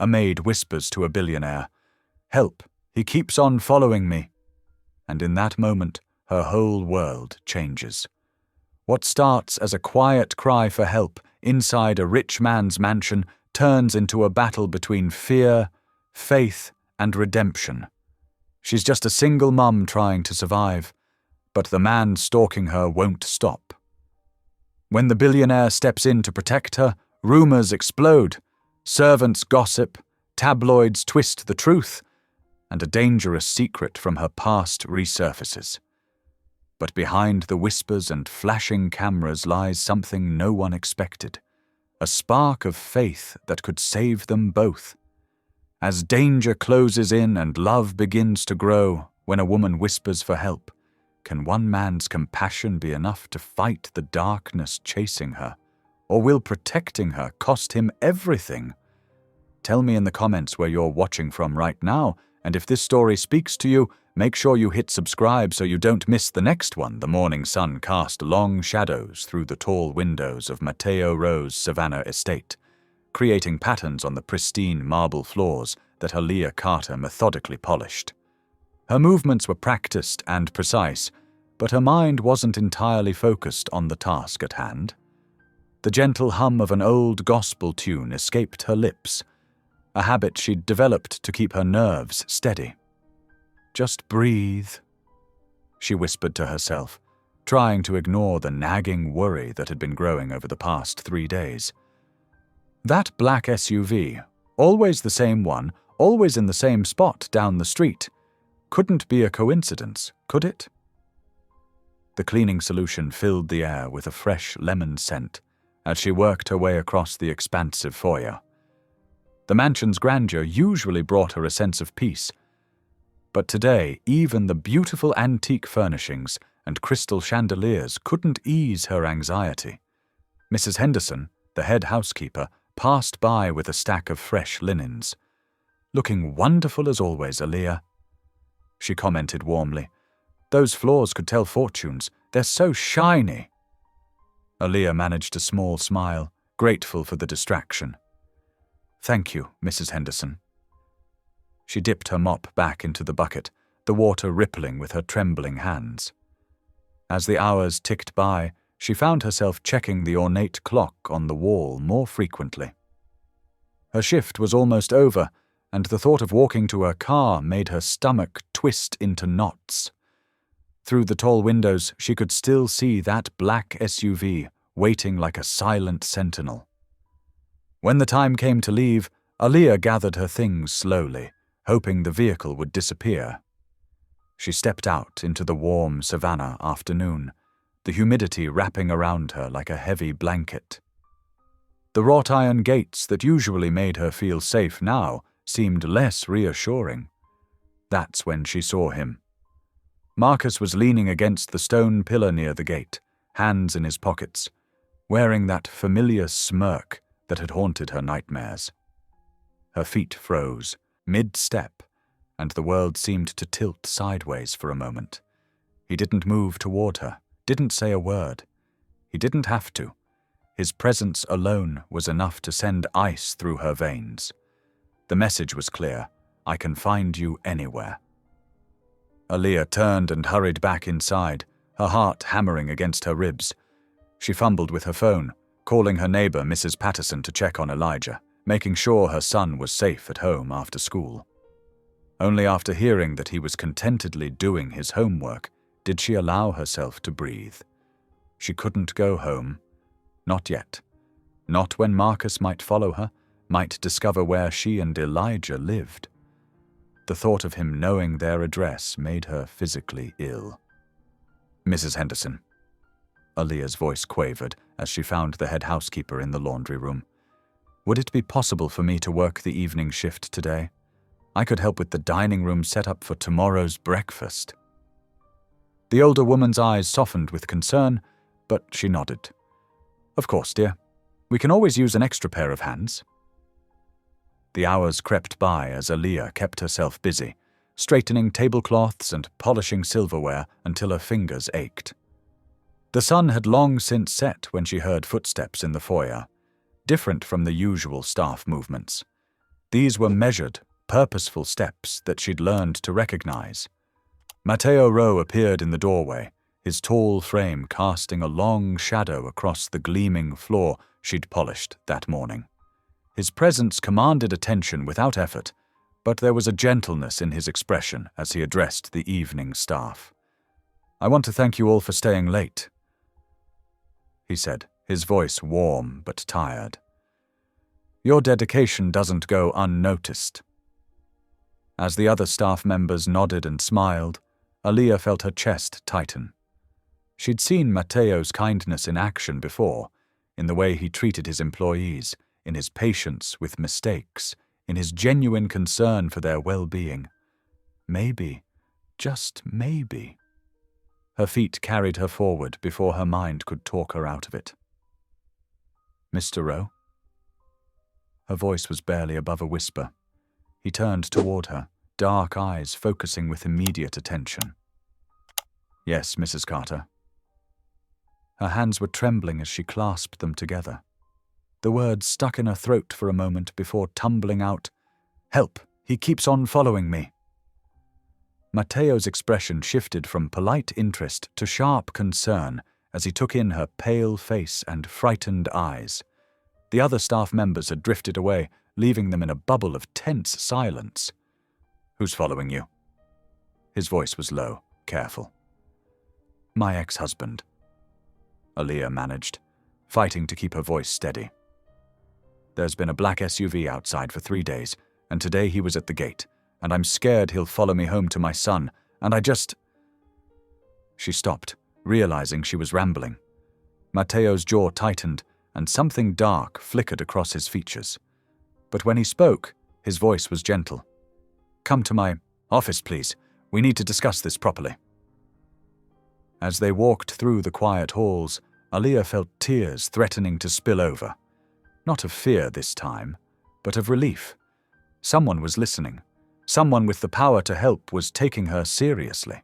A maid whispers to a billionaire, "Help, he keeps on following me." And in that moment, her whole world changes. What starts as a quiet cry for help inside a rich man's mansion turns into a battle between fear, faith, and redemption. She's just a single mum trying to survive, but the man stalking her won't stop. When the billionaire steps in to protect her, rumors explode, servants gossip, tabloids twist the truth, and a dangerous secret from her past resurfaces. But behind the whispers and flashing cameras lies something no one expected, a spark of faith that could save them both. As danger closes in and love begins to grow, when a woman whispers for help, can one man's compassion be enough to fight the darkness chasing her? Or will protecting her cost him everything? Tell me in the comments where you're watching from right now, and if this story speaks to you, make sure you hit subscribe so you don't miss the next one. The morning sun cast long shadows through the tall windows of Mateo Rowe's Savannah estate, creating patterns on the pristine marble floors that Aaliyah Carter methodically polished. Her movements were practiced and precise, but her mind wasn't entirely focused on the task at hand. The gentle hum of an old gospel tune escaped her lips, a habit she'd developed to keep her nerves steady. "Just breathe," she whispered to herself, trying to ignore the nagging worry that had been growing over the past 3 days. That black SUV, always the same one, always in the same spot down the street, couldn't be a coincidence, could it? The cleaning solution filled the air with a fresh lemon scent as she worked her way across the expansive foyer. The mansion's grandeur usually brought her a sense of peace, but today even the beautiful antique furnishings and crystal chandeliers couldn't ease her anxiety. Mrs. Henderson, the head housekeeper, passed by with a stack of fresh linens. "Looking wonderful as always, Aaliyah," she commented warmly. "Those floors could tell fortunes. They're so shiny." Aaliyah managed a small smile, grateful for the distraction. "Thank you, Mrs. Henderson." She dipped her mop back into the bucket, the water rippling with her trembling hands. As the hours ticked by, she found herself checking the ornate clock on the wall more frequently. Her shift was almost over, and the thought of walking to her car made her stomach twist into knots. Through the tall windows, she could still see that black SUV waiting like a silent sentinel. When the time came to leave, Aaliyah gathered her things slowly, hoping the vehicle would disappear. She stepped out into the warm Savannah afternoon, the humidity wrapping around her like a heavy blanket. The wrought iron gates that usually made her feel safe now seemed less reassuring. That's when she saw him. Marcus was leaning against the stone pillar near the gate, hands in his pockets, wearing that familiar smirk that had haunted her nightmares. Her feet froze, mid-step, and the world seemed to tilt sideways for a moment. He didn't move toward her, didn't say a word. He didn't have to. His presence alone was enough to send ice through her veins. The message was clear: I can find you anywhere. Aaliyah turned and hurried back inside, her heart hammering against her ribs. She fumbled with her phone, calling her neighbor Mrs. Patterson to check on Elijah, making sure her son was safe at home after school. Only after hearing that he was contentedly doing his homework did she allow herself to breathe. She couldn't go home. Not yet. Not when Marcus might follow her, might discover where she and Elijah lived. The thought of him knowing their address made her physically ill. "Mrs. Henderson." Aaliyah's voice quavered as she found the head housekeeper in the laundry room. "Would it be possible for me to work the evening shift today? I could help with the dining room setup for tomorrow's breakfast." The older woman's eyes softened with concern, but she nodded. "Of course, dear. We can always use an extra pair of hands." The hours crept by as Aaliyah kept herself busy, straightening tablecloths and polishing silverware until her fingers ached. The sun had long since set when she heard footsteps in the foyer, different from the usual staff movements. These were measured, purposeful steps that she'd learned to recognize. Matteo Rowe appeared in the doorway, his tall frame casting a long shadow across the gleaming floor she'd polished that morning. His presence commanded attention without effort, but there was a gentleness in his expression as he addressed the evening staff. "I want to thank you all for staying late," he said, his voice warm but tired. "Your dedication doesn't go unnoticed." As the other staff members nodded and smiled, Aaliyah felt her chest tighten. She'd seen Matteo's kindness in action before, in the way he treated his employees, in his patience with mistakes, in his genuine concern for their well-being. Maybe, just maybe. Her feet carried her forward before her mind could talk her out of it. "Mr. Rowe?" Her voice was barely above a whisper. He turned toward her, dark eyes focusing with immediate attention. "Yes, Mrs. Carter." Her hands were trembling as she clasped them together. The words stuck in her throat for a moment before tumbling out, "Help! He keeps on following me." Matteo's expression shifted from polite interest to sharp concern as he took in her pale face and frightened eyes. The other staff members had drifted away, leaving them in a bubble of tense silence. "Who's following you?" His voice was low, careful. "My ex-husband," Aaliyah managed, fighting to keep her voice steady. "There's been a black SUV outside for 3 days, and today he was at the gate, and I'm scared he'll follow me home to my son, and I just—" She stopped, realizing she was rambling. Matteo's jaw tightened, and something dark flickered across his features. But when he spoke, his voice was gentle. "Come to my office, please. We need to discuss this properly." As they walked through the quiet halls, Aaliyah felt tears threatening to spill over. Not of fear this time, but of relief. Someone was listening. Someone with the power to help was taking her seriously.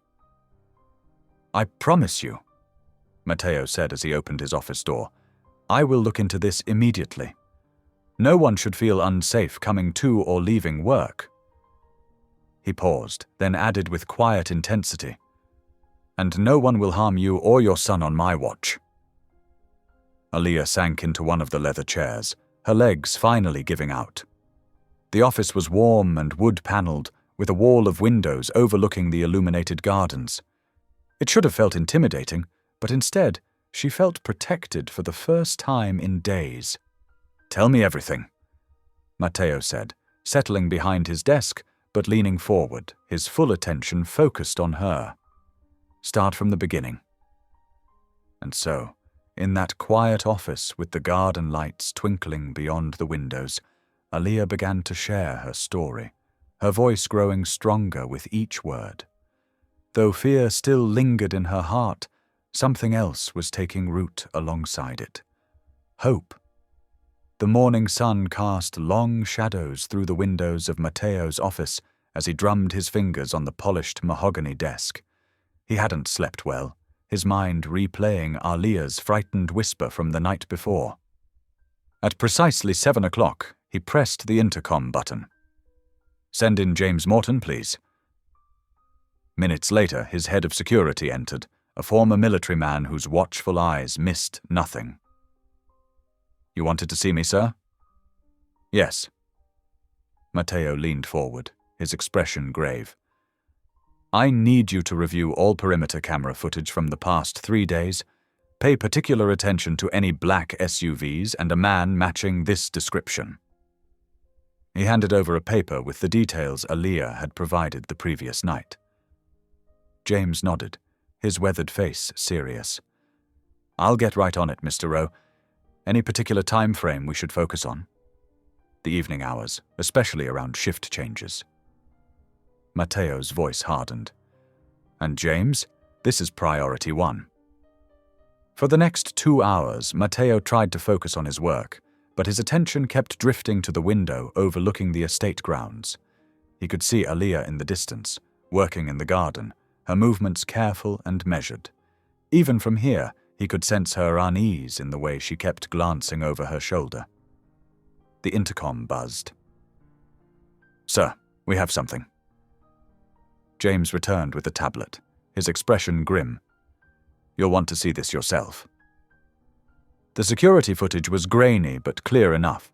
"I promise you," Matteo said as he opened his office door, "I will look into this immediately. No one should feel unsafe coming to or leaving work." He paused, then added with quiet intensity, "And no one will harm you or your son on my watch." Aaliyah sank into one of the leather chairs, her legs finally giving out. The office was warm and wood-paneled, with a wall of windows overlooking the illuminated gardens. It should have felt intimidating, but instead, she felt protected for the first time in days. "Tell me everything," Matteo said, settling behind his desk, but leaning forward, his full attention focused on her. "Start from the beginning." And so, in that quiet office with the garden lights twinkling beyond the windows, Aaliyah began to share her story, her voice growing stronger with each word. Though fear still lingered in her heart, something else was taking root alongside it. Hope. The morning sun cast long shadows through the windows of Matteo's office as he drummed his fingers on the polished mahogany desk. He hadn't slept well, his mind replaying Aaliyah's frightened whisper from the night before. At precisely 7 o'clock, he pressed the intercom button. "Send in James Morton, please." Minutes later, his head of security entered, a former military man whose watchful eyes missed nothing. "You wanted to see me, sir?" "Yes." Matteo leaned forward, his expression grave. "I need you to review all perimeter camera footage from the past 3 days. Pay particular attention to any black SUVs and a man matching this description." He handed over a paper with the details Aaliyah had provided the previous night. James nodded, his weathered face serious. "I'll get right on it, Mr. Rowe. Any particular time frame we should focus on?" "The evening hours, especially around shift changes." Matteo's voice hardened. "And James, this is priority 1. For the next 2 hours, Matteo tried to focus on his work, but his attention kept drifting to the window overlooking the estate grounds. He could see Aaliyah in the distance, working in the garden, her movements careful and measured. Even from here, he could sense her unease in the way she kept glancing over her shoulder. The intercom buzzed. We have something. James returned with the tablet, his expression grim. You'll want to see this yourself. The security footage was grainy but clear enough.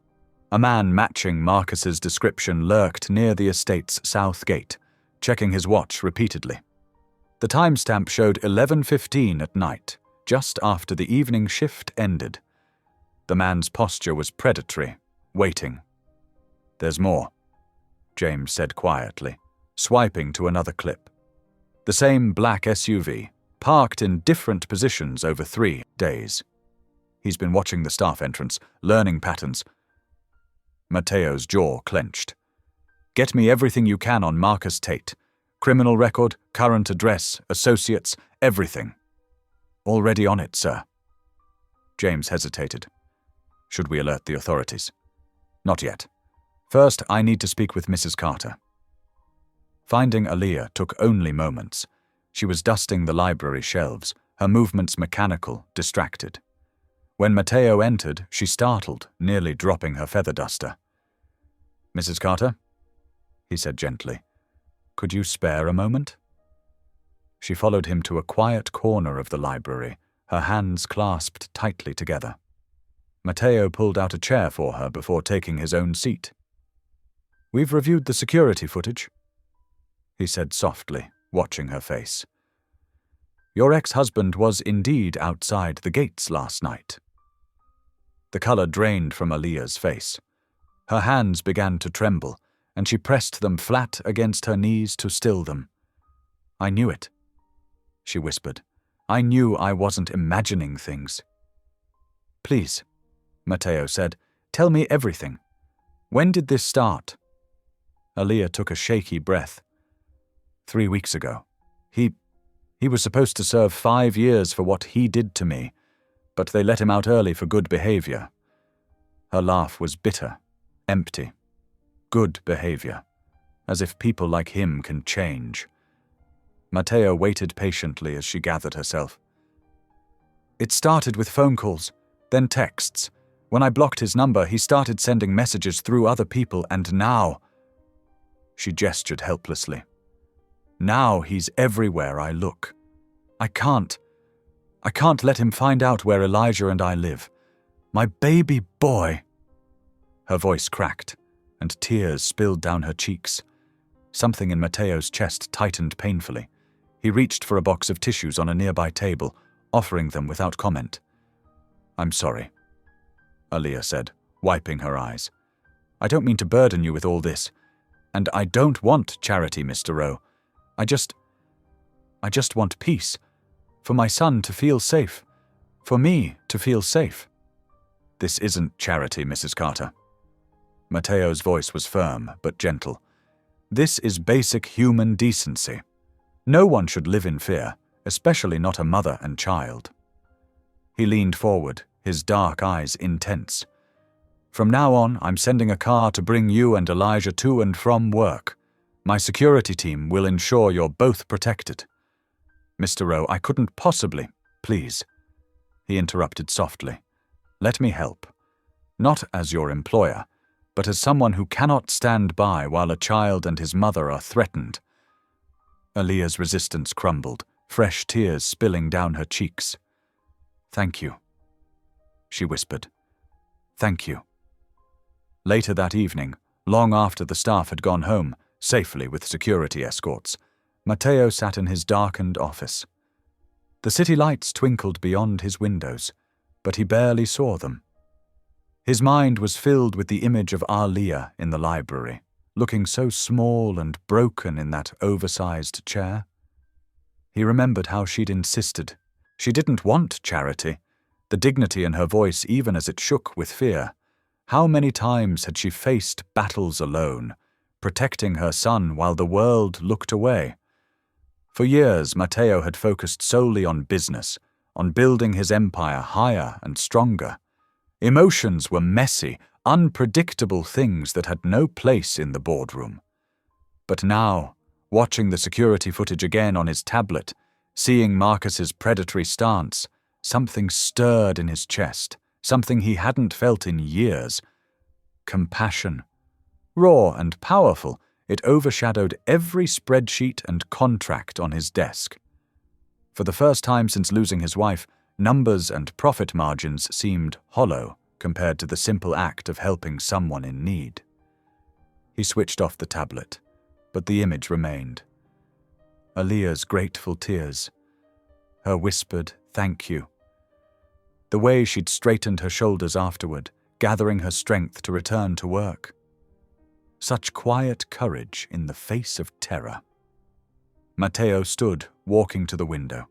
A man matching Marcus's description lurked near the estate's south gate, checking his watch repeatedly. The timestamp showed 11:15 at night, just after the evening shift ended. The man's posture was predatory, waiting. There's more, James said quietly, swiping to another clip. The same black SUV, parked in different positions over 3 days. He's been watching the staff entrance, learning patterns. Matteo's jaw clenched. Get me everything you can on Marcus Tate. Criminal record, current address, associates, everything. Already on it, sir. James hesitated. Should we alert the authorities? Not yet. First, I need to speak with Mrs. Carter. Finding Aaliyah took only moments. She was dusting the library shelves, her movements mechanical, distracted. When Matteo entered, she startled, nearly dropping her feather duster. Mrs. Carter? He said gently. Could you spare a moment? She followed him to a quiet corner of the library, her hands clasped tightly together. Matteo pulled out a chair for her before taking his own seat. We've reviewed the security footage, he said softly, watching her face. Your ex-husband was indeed outside the gates last night. The color drained from Aaliyah's face. Her hands began to tremble, and she pressed them flat against her knees to still them. I knew it, she whispered. I knew I wasn't imagining things. Please, Matteo said, tell me everything. When did this start? Aaliyah took a shaky breath. 3 weeks ago. He was supposed to serve 5 years for what he did to me, but they let him out early for good behavior. Her laugh was bitter, empty. Good behavior. As if people like him can change. Matteo waited patiently as she gathered herself. It started with phone calls, then texts. When I blocked his number, he started sending messages through other people, and now... She gestured helplessly. Now he's everywhere I look. I can't let him find out where Elijah and I live. My baby boy. Her voice cracked, and tears spilled down her cheeks. Something in Matteo's chest tightened painfully. He reached for a box of tissues on a nearby table, offering them without comment. I'm sorry, Aaliyah said, wiping her eyes. I don't mean to burden you with all this, and I don't want charity, Mr. Rowe. I just want peace. For my son to feel safe. For me to feel safe. This isn't charity, Mrs. Carter. Matteo's voice was firm but gentle. This is basic human decency. No one should live in fear, especially not a mother and child. He leaned forward, his dark eyes intense. From now on, I'm sending a car to bring you and Elijah to and from work. My security team will ensure you're both protected. Mr. Rowe, I couldn't possibly, please. He interrupted softly. Let me help. Not as your employer, but as someone who cannot stand by while a child and his mother are threatened. Aaliyah's resistance crumbled, fresh tears spilling down her cheeks. Thank you, she whispered. Thank you. Later that evening, long after the staff had gone home, safely with security escorts, Matteo sat in his darkened office. The city lights twinkled beyond his windows, but he barely saw them. His mind was filled with the image of Aaliyah in the library, looking so small and broken in that oversized chair. He remembered how she'd insisted. She didn't want charity, the dignity in her voice even as it shook with fear. How many times had she faced battles alone, protecting her son while the world looked away? For years, Matteo had focused solely on business, on building his empire higher and stronger. Emotions were messy, unpredictable things that had no place in the boardroom. But now, watching the security footage again on his tablet, seeing Marcus's predatory stance, something stirred in his chest, something he hadn't felt in years. Compassion. Raw and powerful, It overshadowed every spreadsheet and contract on his desk. For the first time since losing his wife, numbers and profit margins seemed hollow compared to the simple act of helping someone in need. He switched off the tablet, but the image remained. Aaliyah's grateful tears, her whispered thank you, the way she'd straightened her shoulders afterward, gathering her strength to return to work. Such quiet courage in the face of terror. Matteo stood, walking to the window.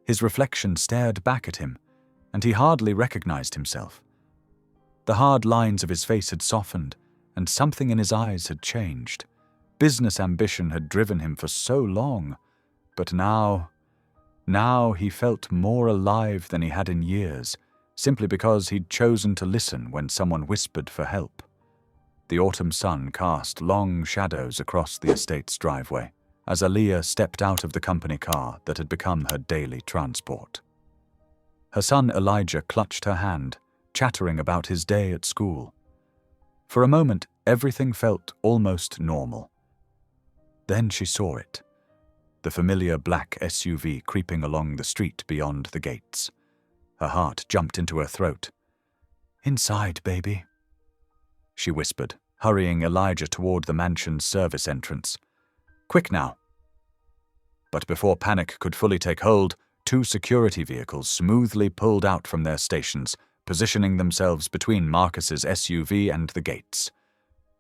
His reflection stared back at him, and he hardly recognized himself. The hard lines of his face had softened, and something in his eyes had changed. Business ambition had driven him for so long, but now he felt more alive than he had in years, simply because he'd chosen to listen when someone whispered for help. The autumn sun cast long shadows across the estate's driveway as Aaliyah stepped out of the company car that had become her daily transport. Her son Elijah clutched her hand, chattering about his day at school. For a moment, everything felt almost normal. Then she saw it, the familiar black SUV creeping along the street beyond the gates. Her heart jumped into her throat. "Inside, baby," she whispered, hurrying Elijah toward the mansion's service entrance. "Quick now." But before panic could fully take hold, 2 security vehicles smoothly pulled out from their stations, positioning themselves between Marcus's SUV and the gates.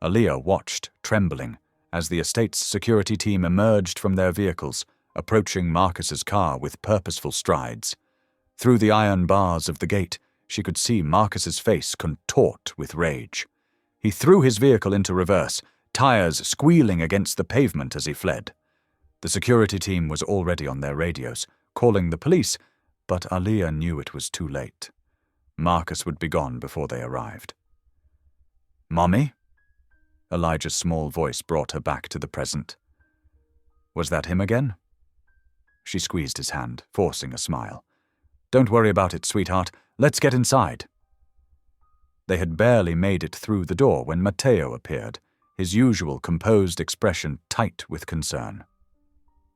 Aaliyah watched, trembling, as the estate's security team emerged from their vehicles, approaching Marcus's car with purposeful strides. Through the iron bars of the gate, she could see Marcus's face contort with rage. He threw his vehicle into reverse, tires squealing against the pavement as he fled. The security team was already on their radios, calling the police, but Aaliyah knew it was too late. Marcus would be gone before they arrived. "Mommy?" Elijah's small voice brought her back to the present. Was that him again? She squeezed his hand, forcing a smile. "Don't worry about it, sweetheart. Let's get inside." They had barely made it through the door when Matteo appeared, his usual composed expression tight with concern.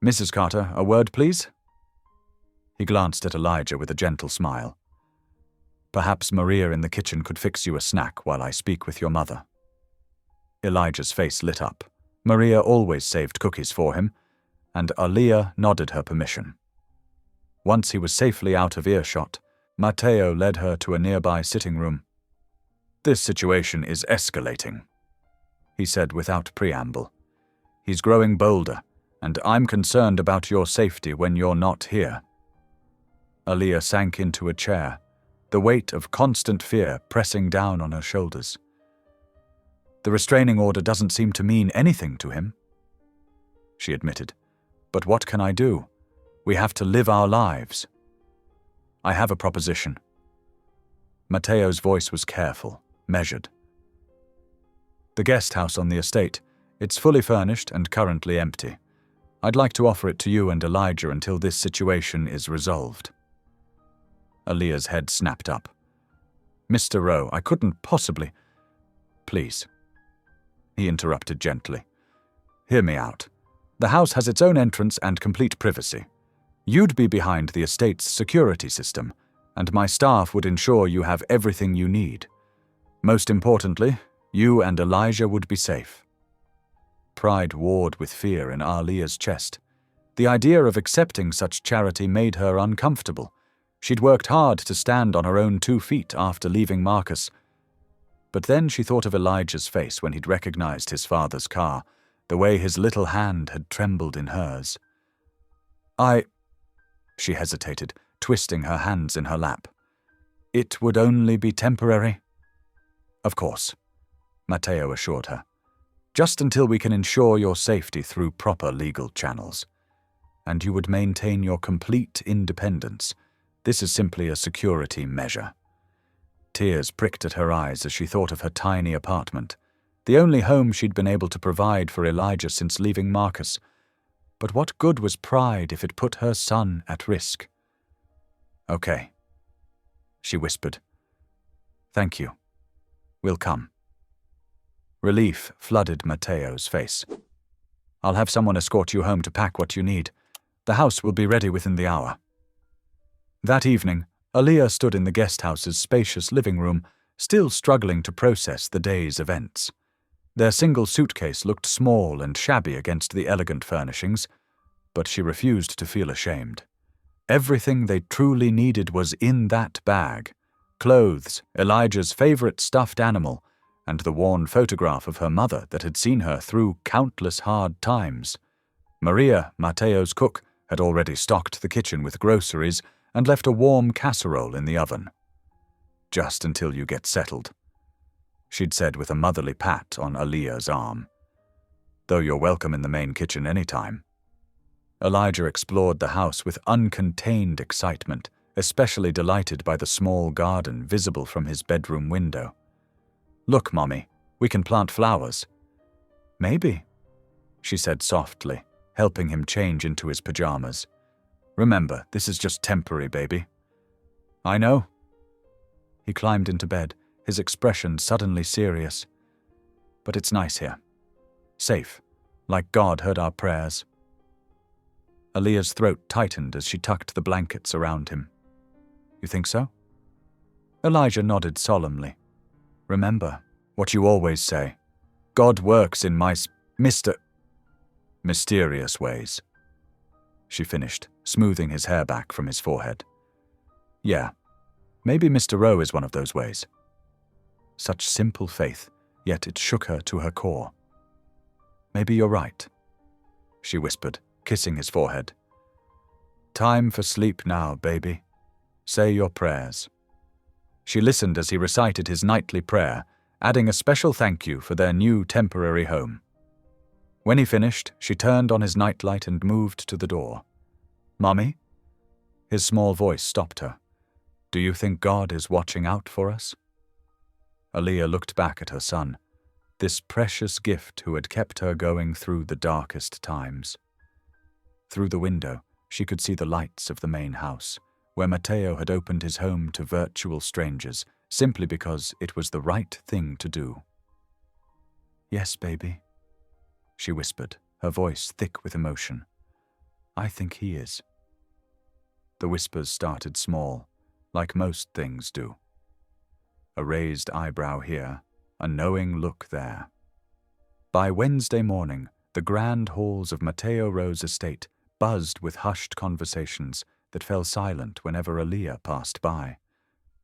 "Mrs. Carter, a word, please?" He glanced at Elijah with a gentle smile. "Perhaps Maria in the kitchen could fix you a snack while I speak with your mother." Elijah's face lit up. Maria always saved cookies for him, and Aaliyah nodded her permission. Once he was safely out of earshot, Matteo led her to a nearby sitting room. "This situation is escalating," he said without preamble. "He's growing bolder, and I'm concerned about your safety when you're not here." Aaliyah sank into a chair, the weight of constant fear pressing down on her shoulders. "The restraining order doesn't seem to mean anything to him," she admitted. "But what can I do? We have to live our lives." "I have a proposition." Matteo's voice was careful, measured. "The guest house on the estate. It's fully furnished and currently empty. I'd like to offer it to you and Elijah until this situation is resolved." Aaliyah's head snapped up. "Mr. Rowe, I couldn't possibly—" "Please," he interrupted gently. "Hear me out. The house has its own entrance and complete privacy. You'd be behind the estate's security system, and my staff would ensure you have everything you need. Most importantly, you and Elijah would be safe." Pride warred with fear in Aaliyah's chest. The idea of accepting such charity made her uncomfortable. She'd worked hard to stand on her own 2 feet after leaving Marcus. But then she thought of Elijah's face when he'd recognized his father's car, the way his little hand had trembled in hers. She hesitated, twisting her hands in her lap. "It would only be temporary." "Of course," Matteo assured her. "Just until we can ensure your safety through proper legal channels. And you would maintain your complete independence. This is simply a security measure." Tears pricked at her eyes as she thought of her tiny apartment, the only home she'd been able to provide for Elijah since leaving Marcus. But what good was pride if it put her son at risk? "Okay," she whispered. "Thank you. We'll come." Relief flooded Matteo's face. I'll have someone escort you home to pack what you need. The house will be ready within the hour." That evening, Aaliyah stood in the guest house's spacious living room, still struggling to process the day's events. Their single suitcase looked small and shabby against the elegant furnishings, but she refused to feel ashamed. Everything they truly needed was in that bag: clothes, Elijah's favorite stuffed animal, and the worn photograph of her mother that had seen her through countless hard times. Maria, Mateo's cook, had already stocked the kitchen with groceries and left a warm casserole in the oven. "Just until you get settled," she'd said with a motherly pat on Aaliyah's arm. "Though you're welcome in the main kitchen any time." Elijah explored the house with uncontained excitement, especially delighted by the small garden visible from his bedroom window. "Look, Mommy, we can plant flowers." "Maybe," she said softly, helping him change into his pajamas. "Remember, this is just temporary, baby." "I know." He climbed into bed, his expression suddenly serious. "But it's nice here. Safe, like God heard our prayers." Aaliyah's throat tightened as she tucked the blankets around him. "You think so?" Elijah nodded solemnly. "Remember what you always say. God works in mysterious ways," she finished, smoothing his hair back from his forehead. "Yeah, maybe Mr. Rowe is one of those ways." Such simple faith, yet it shook her to her core. "Maybe you're right," she whispered, kissing his forehead. "Time for sleep now, baby. Say your prayers." She listened as he recited his nightly prayer, adding a special thank you for their new temporary home. When he finished, she turned on his nightlight and moved to the door. "Mommy?" His small voice stopped her. "Do you think God is watching out for us?" Aaliyah looked back at her son, this precious gift who had kept her going through the darkest times. Through the window, she could see the lights of the main house, where Mateo had opened his home to virtual strangers, simply because it was the right thing to do. "Yes, baby," she whispered, her voice thick with emotion. "I think he is." The whispers started small, like most things do. A raised eyebrow here, a knowing look there. By Wednesday morning, the grand halls of Mateo Rowe's estate buzzed with hushed conversations that fell silent whenever Aaliyah passed by.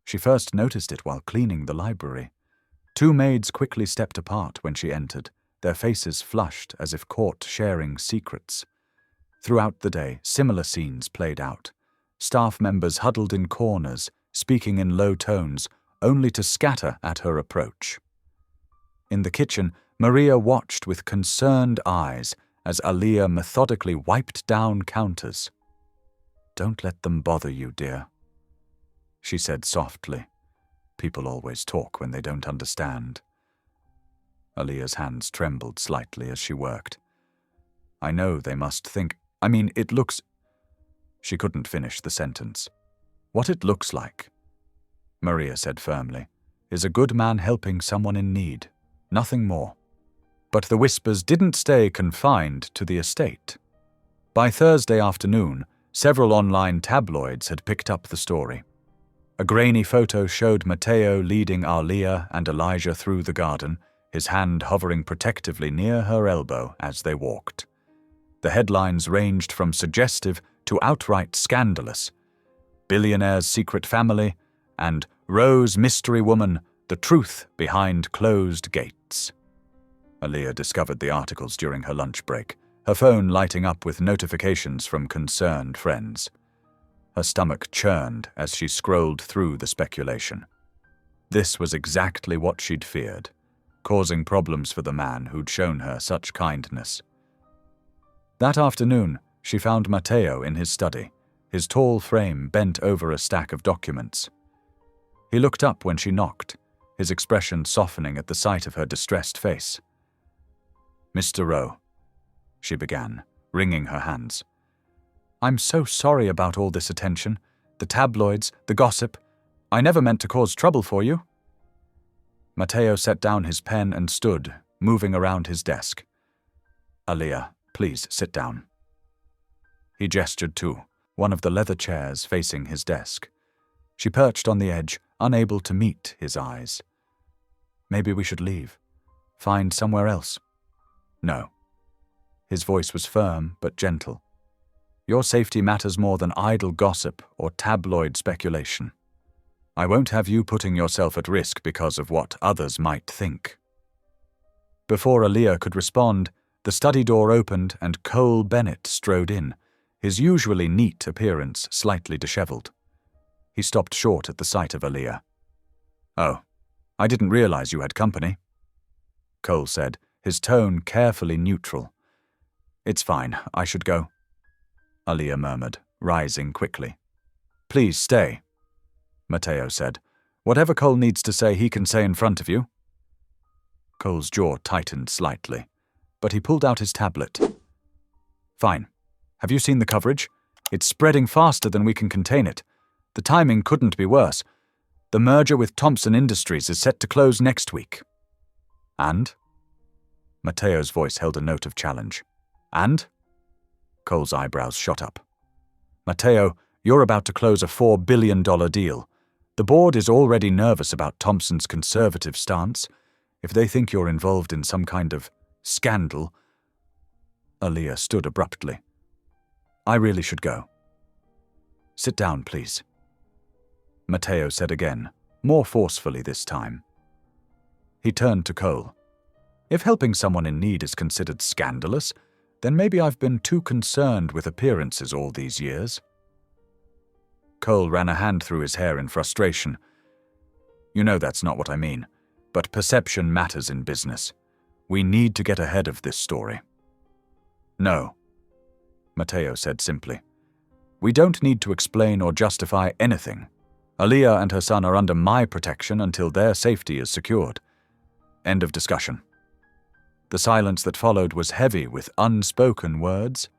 She first noticed it while cleaning the library. Two maids quickly stepped apart when she entered, their faces flushed as if caught sharing secrets. Throughout the day, similar scenes played out. Staff members huddled in corners, speaking in low tones, only to scatter at her approach. In the kitchen, Maria watched with concerned eyes as Aaliyah methodically wiped down counters. "Don't let them bother you, dear," she said softly. "People always talk when they don't understand." Aaliyah's hands trembled slightly as she worked. "I know they must think, it looks—" She couldn't finish the sentence. "What it looks like," Maria said firmly, "is a good man helping someone in need, nothing more." But the whispers didn't stay confined to the estate. By Thursday afternoon, several online tabloids had picked up the story. A grainy photo showed Mateo leading Aaliyah and Elijah through the garden, his hand hovering protectively near her elbow as they walked. The headlines ranged from suggestive to outright scandalous: "Billionaire's Secret Family" and "Rowe's Mystery Woman, the Truth Behind Closed Gates." Aaliyah discovered the articles during her lunch break, her phone lighting up with notifications from concerned friends. Her stomach churned as she scrolled through the speculation. This was exactly what she'd feared, causing problems for the man who'd shown her such kindness. That afternoon, she found Mateo in his study, his tall frame bent over a stack of documents. He looked up when she knocked, his expression softening at the sight of her distressed face. "Mr. Rowe," she began, wringing her hands. "I'm so sorry about all this attention, the tabloids, the gossip. I never meant to cause trouble for you." Mateo set down his pen and stood, moving around his desk. "Aaliyah, Please sit down." He gestured to one of the leather chairs facing his desk. She perched on the edge, unable to meet his eyes. "Maybe we should leave. Find somewhere else." "No." His voice was firm but gentle. "Your safety matters more than idle gossip or tabloid speculation. I won't have you putting yourself at risk because of what others might think." Before Aaliyah could respond, the study door opened and Cole Bennett strode in, his usually neat appearance slightly disheveled. He stopped short at the sight of Aaliyah. "Oh, I didn't realize you had company," Cole said, his tone carefully neutral. "It's fine, I should go," Aaliyah murmured, rising quickly. "Please stay," Matteo said. "Whatever Cole needs to say, he can say in front of you." Cole's jaw tightened slightly, but he pulled out his tablet. "Fine. Have you seen the coverage? It's spreading faster than we can contain it. The timing couldn't be worse. The merger with Thompson Industries is set to close next week." "And?" Matteo's voice held a note of challenge. "And?" Cole's eyebrows shot up. "Matteo, you're about to close a $4 billion deal. The board is already nervous about Thompson's conservative stance. If they think you're involved in some kind of scandal—" Aaliyah stood abruptly. "I really should go." "Sit down, please," Matteo said again, more forcefully this time. He turned to Cole. "If helping someone in need is considered scandalous, then maybe I've been too concerned with appearances all these years." Cole ran a hand through his hair in frustration. "You know that's not what I mean, but perception matters in business. We need to get ahead of this story." "No," Matteo said simply. "We don't need to explain or justify anything. Aaliyah and her son are under my protection until their safety is secured. End of discussion." The silence that followed was heavy with unspoken words.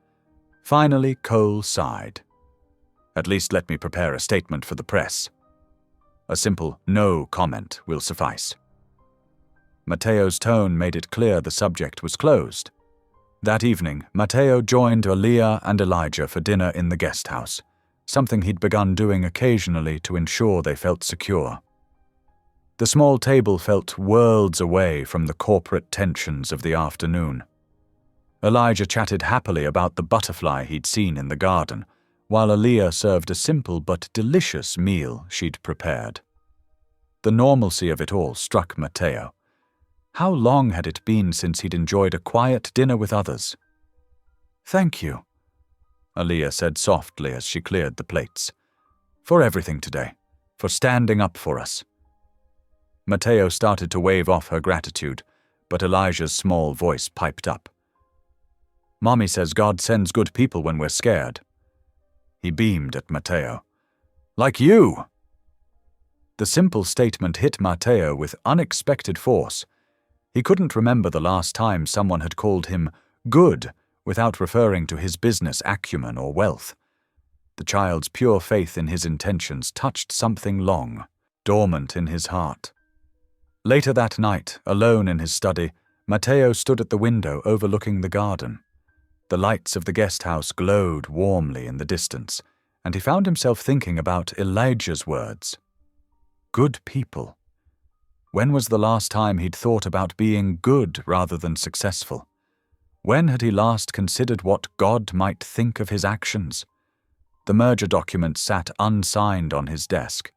Finally, Cole sighed. "At least let me prepare a statement for the press. A simple no comment will suffice." Matteo's tone made it clear the subject was closed. That evening, Matteo joined Aaliyah and Elijah for dinner in the guest house, something he'd begun doing occasionally to ensure they felt secure. The small table felt worlds away from the corporate tensions of the afternoon. Elijah chatted happily about the butterfly he'd seen in the garden, while Aaliyah served a simple but delicious meal she'd prepared. The normalcy of it all struck Matteo. How long had it been since he'd enjoyed a quiet dinner with others? "Thank you," Aaliyah said softly as she cleared the plates. "For everything today, for standing up for us." Matteo started to wave off her gratitude, but Elijah's small voice piped up. "Mommy says God sends good people when we're scared." He beamed at Matteo. "Like you!" The simple statement hit Matteo with unexpected force. He couldn't remember the last time someone had called him good without referring to his business acumen or wealth. The child's pure faith in his intentions touched something long, dormant in his heart. Later that night, alone in his study, Matteo stood at the window overlooking the garden. The lights of the guest house glowed warmly in the distance, and he found himself thinking about Elijah's words. Good people. When was the last time he'd thought about being good rather than successful? When had he last considered what God might think of his actions? The merger document sat unsigned on his desk.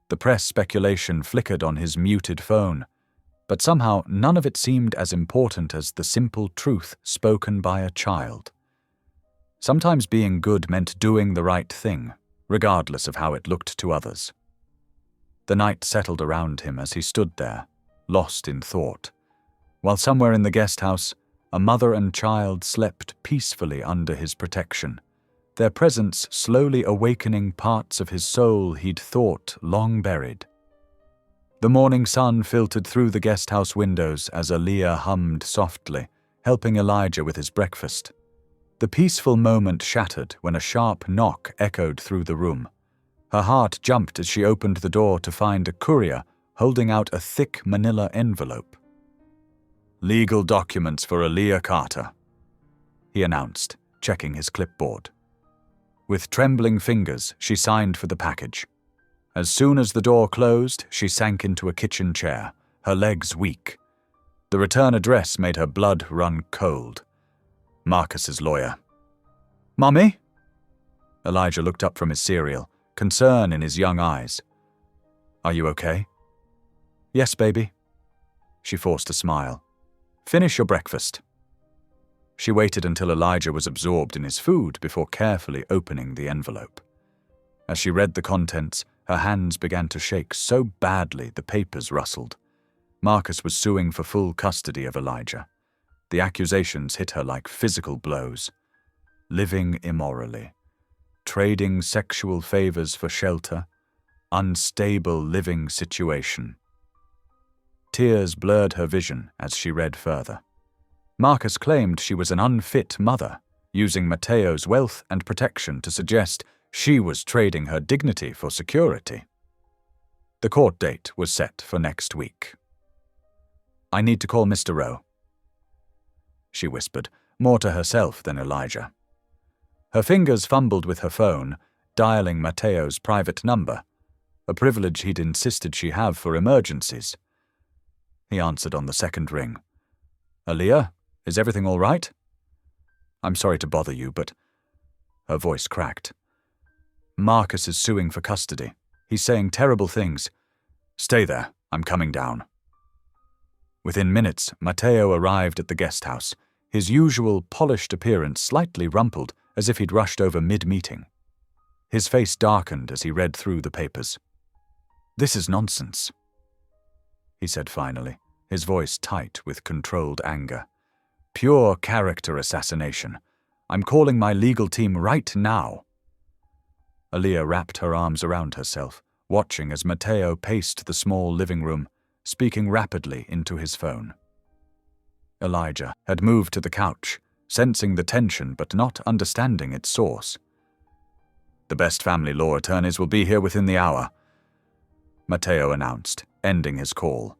The press speculation flickered on his muted phone. But somehow none of it seemed as important as the simple truth spoken by a child. Sometimes being good meant doing the right thing, regardless of how it looked to others. The night settled around him as he stood there, lost in thought, while somewhere in the guest house, a mother and child slept peacefully under his protection, their presence slowly awakening parts of his soul he'd thought long buried. The morning sun filtered through the guest house windows as Aaliyah hummed softly, helping Elijah with his breakfast. The peaceful moment shattered when a sharp knock echoed through the room. Her heart jumped as she opened the door to find a courier holding out a thick manila envelope. "Legal documents for Aaliyah Carter." he announced, checking his clipboard. With trembling fingers, she signed for the package. As soon as the door closed, she sank into a kitchen chair, her legs weak. The return address made her blood run cold. Marcus's lawyer. "Mummy?" Elijah looked up from his cereal, concern in his young eyes. "Are you okay?" "Yes, baby." She forced a smile. "Finish your breakfast." She waited until Elijah was absorbed in his food before carefully opening the envelope. As she read the contents, her hands began to shake so badly the papers rustled. Marcus was suing for full custody of Elijah. The accusations hit her like physical blows. Living immorally, trading sexual favors for shelter, unstable living situation. Tears blurred her vision as she read further. Marcus claimed she was an unfit mother, using Matteo's wealth and protection to suggest she was trading her dignity for security. The court date was set for next week. "I need to call Mr. Rowe," she whispered, more to herself than Elijah. Her fingers fumbled with her phone, dialing Matteo's private number, a privilege he'd insisted she have for emergencies. He answered on the second ring. "Aaliyah, is everything all right?" "I'm sorry to bother you, but—" Her voice cracked. "Marcus is suing for custody. He's saying terrible things. Stay there, I'm coming down." Within minutes, Matteo arrived at the guest house, his usual polished appearance slightly rumpled as if he'd rushed over mid-meeting. His face darkened as he read through the papers. "This is nonsense," he said finally, his voice tight with controlled anger. "Pure character assassination. I'm calling my legal team right now." Aaliyah wrapped her arms around herself, watching as Matteo paced the small living room, speaking rapidly into his phone. Elijah had moved to the couch, sensing the tension but not understanding its source. "The best family law attorneys will be here within the hour," Matteo announced, ending his call.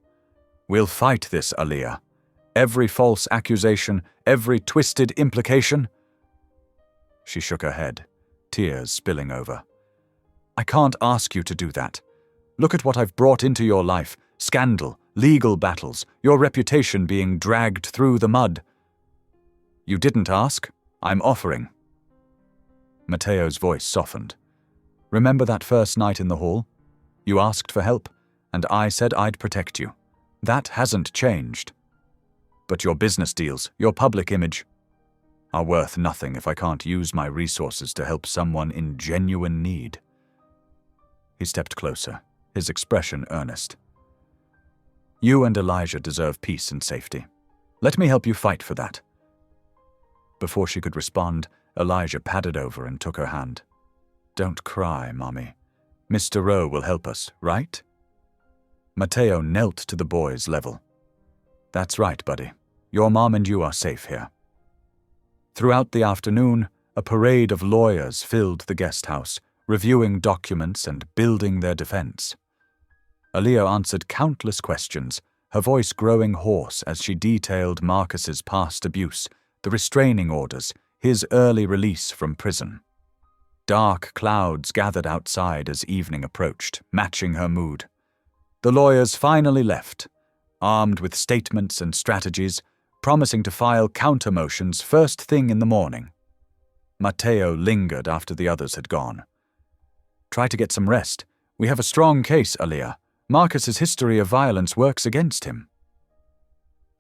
"We'll fight this, Aaliyah. Every false accusation, every twisted implication." She shook her head, tears spilling over. "I can't ask you to do that. Look at what I've brought into your life. Scandal, legal battles, your reputation being dragged through the mud." "You didn't ask. I'm offering." Matteo's voice softened. "Remember that first night in the hall? You asked for help, and I said I'd protect you. That hasn't changed. But your business deals, your public image, are worth nothing if I can't use my resources to help someone in genuine need." He stepped closer, his expression earnest. "You and Elijah deserve peace and safety. Let me help you fight for that." Before she could respond, Elijah padded over and took her hand. "Don't cry, Mommy. Mr. Rowe will help us, right?" Matteo knelt to the boy's level. "That's right, buddy. Your mom and you are safe here." Throughout the afternoon, a parade of lawyers filled the guest house, reviewing documents and building their defense. Aaliyah answered countless questions, her voice growing hoarse as she detailed Marcus's past abuse, the restraining orders, his early release from prison. Dark clouds gathered outside as evening approached, matching her mood. The lawyers finally left, armed with statements and strategies, promising to file counter-motions first thing in the morning. Matteo lingered after the others had gone. "Try to get some rest. We have a strong case, Aaliyah. Marcus's history of violence works against him."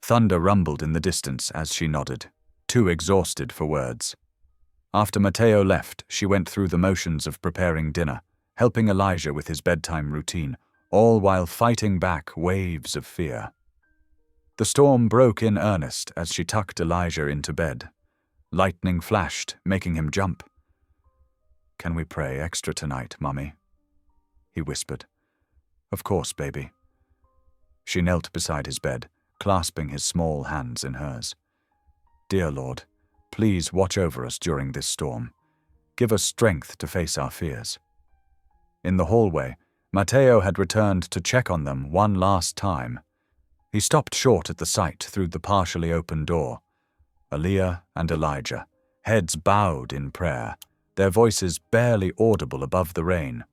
Thunder rumbled in the distance as she nodded, too exhausted for words. After Matteo left, she went through the motions of preparing dinner, helping Elijah with his bedtime routine, all while fighting back waves of fear. The storm broke in earnest as she tucked Elijah into bed. Lightning flashed, making him jump. "Can we pray extra tonight, Mummy?" he whispered. "Of course, baby." She knelt beside his bed, clasping his small hands in hers. "Dear Lord, please watch over us during this storm. Give us strength to face our fears." In the hallway, Matteo had returned to check on them one last time. He stopped short at the sight through the partially open door. Aaliyah and Elijah, heads bowed in prayer, their voices barely audible above the rain.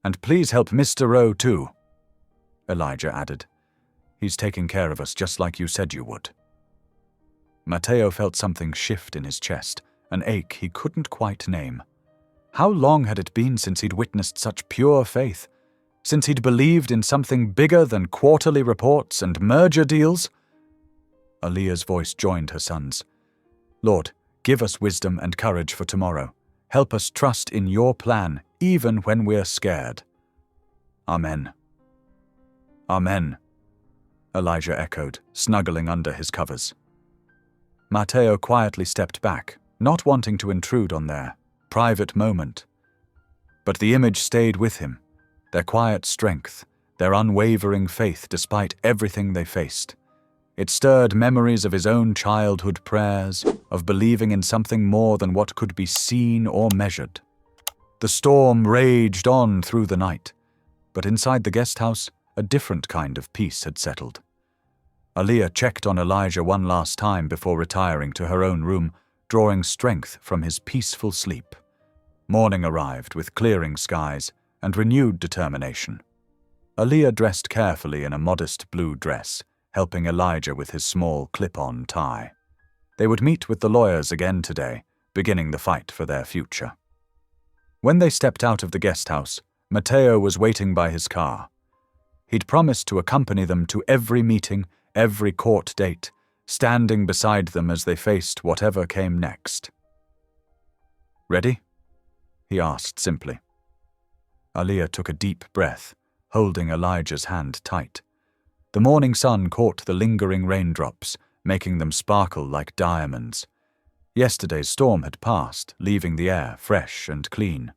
"And please help Mr. Rowe too," Elijah added. "He's taking care of us just like you said you would." Matteo felt something shift in his chest, an ache he couldn't quite name. How long had it been since he'd witnessed such pure faith? Since he'd believed in something bigger than quarterly reports and merger deals? Aaliyah's voice joined her son's. "Lord, give us wisdom and courage for tomorrow. Help us trust in your plan, even when we're scared." "Amen." "Amen," Elijah echoed, snuggling under his covers. Matteo quietly stepped back, not wanting to intrude on their private moment. But the image stayed with him, their quiet strength, their unwavering faith despite everything they faced. It stirred memories of his own childhood prayers, of believing in something more than what could be seen or measured. The storm raged on through the night, but inside the guest house, a different kind of peace had settled. Aaliyah checked on Elijah one last time before retiring to her own room, drawing strength from his peaceful sleep. Morning arrived with clearing skies and renewed determination. Aaliyah dressed carefully in a modest blue dress, helping Elijah with his small clip-on tie. They would meet with the lawyers again today, beginning the fight for their future. When they stepped out of the guest house, Matteo was waiting by his car. He'd promised to accompany them to every meeting, every court date, standing beside them as they faced whatever came next. "Ready?" he asked simply. Aaliyah took a deep breath, holding Elijah's hand tight. The morning sun caught the lingering raindrops, making them sparkle like diamonds. Yesterday's storm had passed, leaving the air fresh and clean.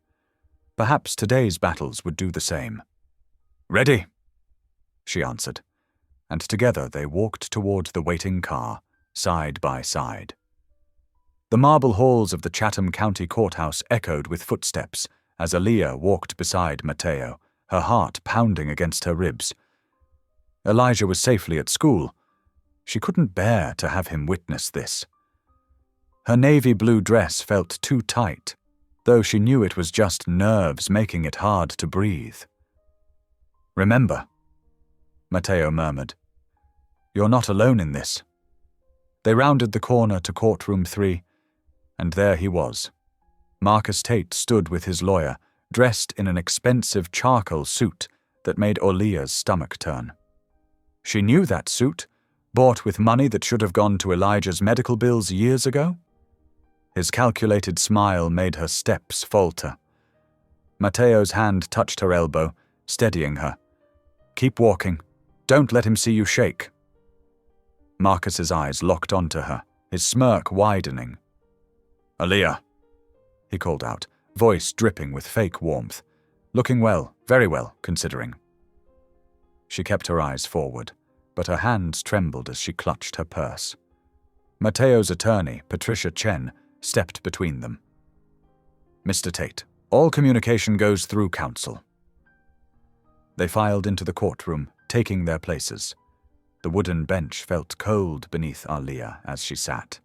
Perhaps today's battles would do the same. "Ready," she answered, and together they walked toward the waiting car, side by side. The marble halls of the Chatham County Courthouse echoed with footsteps as Aaliyah walked beside Matteo, her heart pounding against her ribs. Elijah was safely at school. She couldn't bear to have him witness this. Her navy blue dress felt too tight, though she knew it was just nerves making it hard to breathe. "Remember," Matteo murmured, "you're not alone in this." They rounded the corner to courtroom 3, and there he was. Marcus Tate stood with his lawyer, dressed in an expensive charcoal suit that made Aaliyah's stomach turn. She knew that suit, bought with money that should have gone to Elijah's medical bills years ago. His calculated smile made her steps falter. Matteo's hand touched her elbow, steadying her. "Keep walking. Don't let him see you shake." Marcus's eyes locked onto her, his smirk widening. "Aaliyah," he called out, voice dripping with fake warmth. "Looking well, very well, considering." She kept her eyes forward, but her hands trembled as she clutched her purse. Matteo's attorney, Patricia Chen, stepped between them. "Mr. Tate, all communication goes through counsel." They filed into the courtroom, taking their places. The wooden bench felt cold beneath Aaliyah as she sat.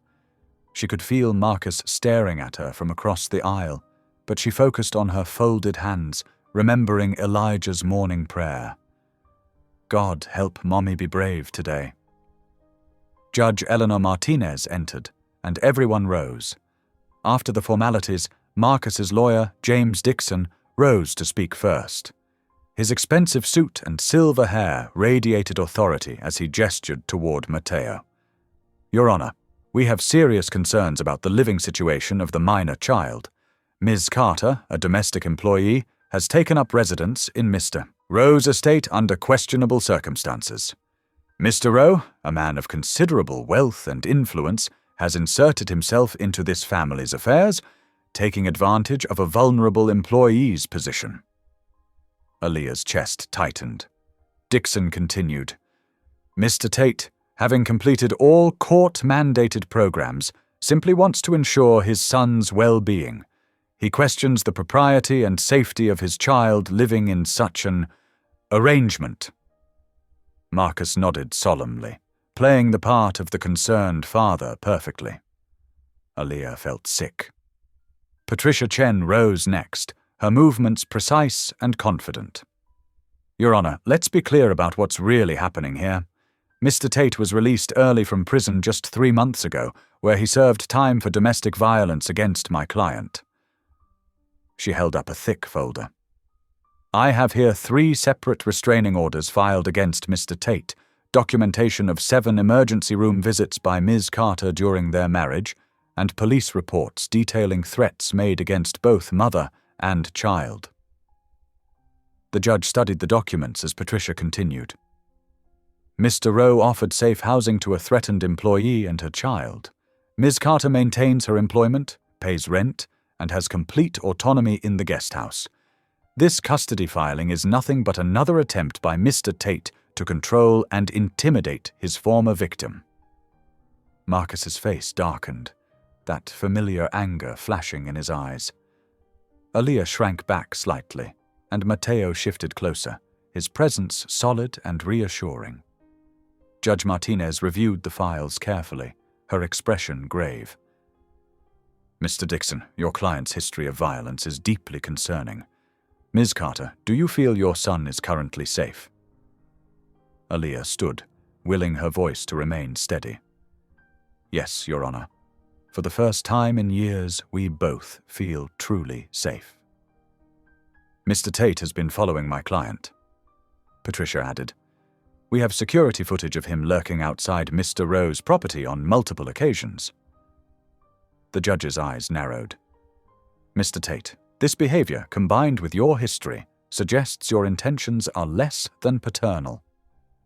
She could feel Marcus staring at her from across the aisle, but she focused on her folded hands, remembering Elijah's morning prayer. "God, help Mommy be brave today." Judge Eleanor Martinez entered, and everyone rose. After the formalities, Marcus's lawyer, James Dixon, rose to speak first. His expensive suit and silver hair radiated authority as he gestured toward Matteo. "Your Honor, we have serious concerns about the living situation of the minor child. Ms. Carter, a domestic employee, has taken up residence in Mr. Rowe's estate under questionable circumstances. Mr. Rowe, a man of considerable wealth and influence, has inserted himself into this family's affairs, taking advantage of a vulnerable employee's position." Aaliyah's chest tightened. Dixon continued, "Mr. Tate, having completed all court-mandated programs, simply wants to ensure his son's well-being. He questions the propriety and safety of his child living in such an arrangement." Marcus nodded solemnly, playing the part of the concerned father perfectly. Aaliyah felt sick. Patricia Chen rose next, her movements precise and confident. Your Honor, let's be clear about what's really happening here. Mr. Tate was released early from prison just 3 months ago, where he served time for domestic violence against my client. She held up a thick folder. I have here 3 separate restraining orders filed against Mr. Tate, documentation of 7 emergency room visits by Ms. Carter during their marriage, and police reports detailing threats made against both mother and child. The judge studied the documents as Patricia continued. Mr. Rowe offered safe housing to a threatened employee and her child. Ms. Carter maintains her employment, pays rent, and has complete autonomy in the guest house. This custody filing is nothing but another attempt by Mr. Tate to control and intimidate his former victim. Marcus's face darkened, that familiar anger flashing in his eyes. Aaliyah shrank back slightly, and Mateo shifted closer, his presence solid and reassuring. Judge Martinez reviewed the files carefully, her expression grave. Mr. Dixon, your client's history of violence is deeply concerning. Ms. Carter, do you feel your son is currently safe? Aaliyah stood, willing her voice to remain steady. Yes, Your Honor. For the first time in years, we both feel truly safe. Mr. Tate has been following my client, Patricia added. We have security footage of him lurking outside Mr. Rowe's property on multiple occasions. The judge's eyes narrowed. Mr. Tate, this behavior, combined with your history, suggests your intentions are less than paternal.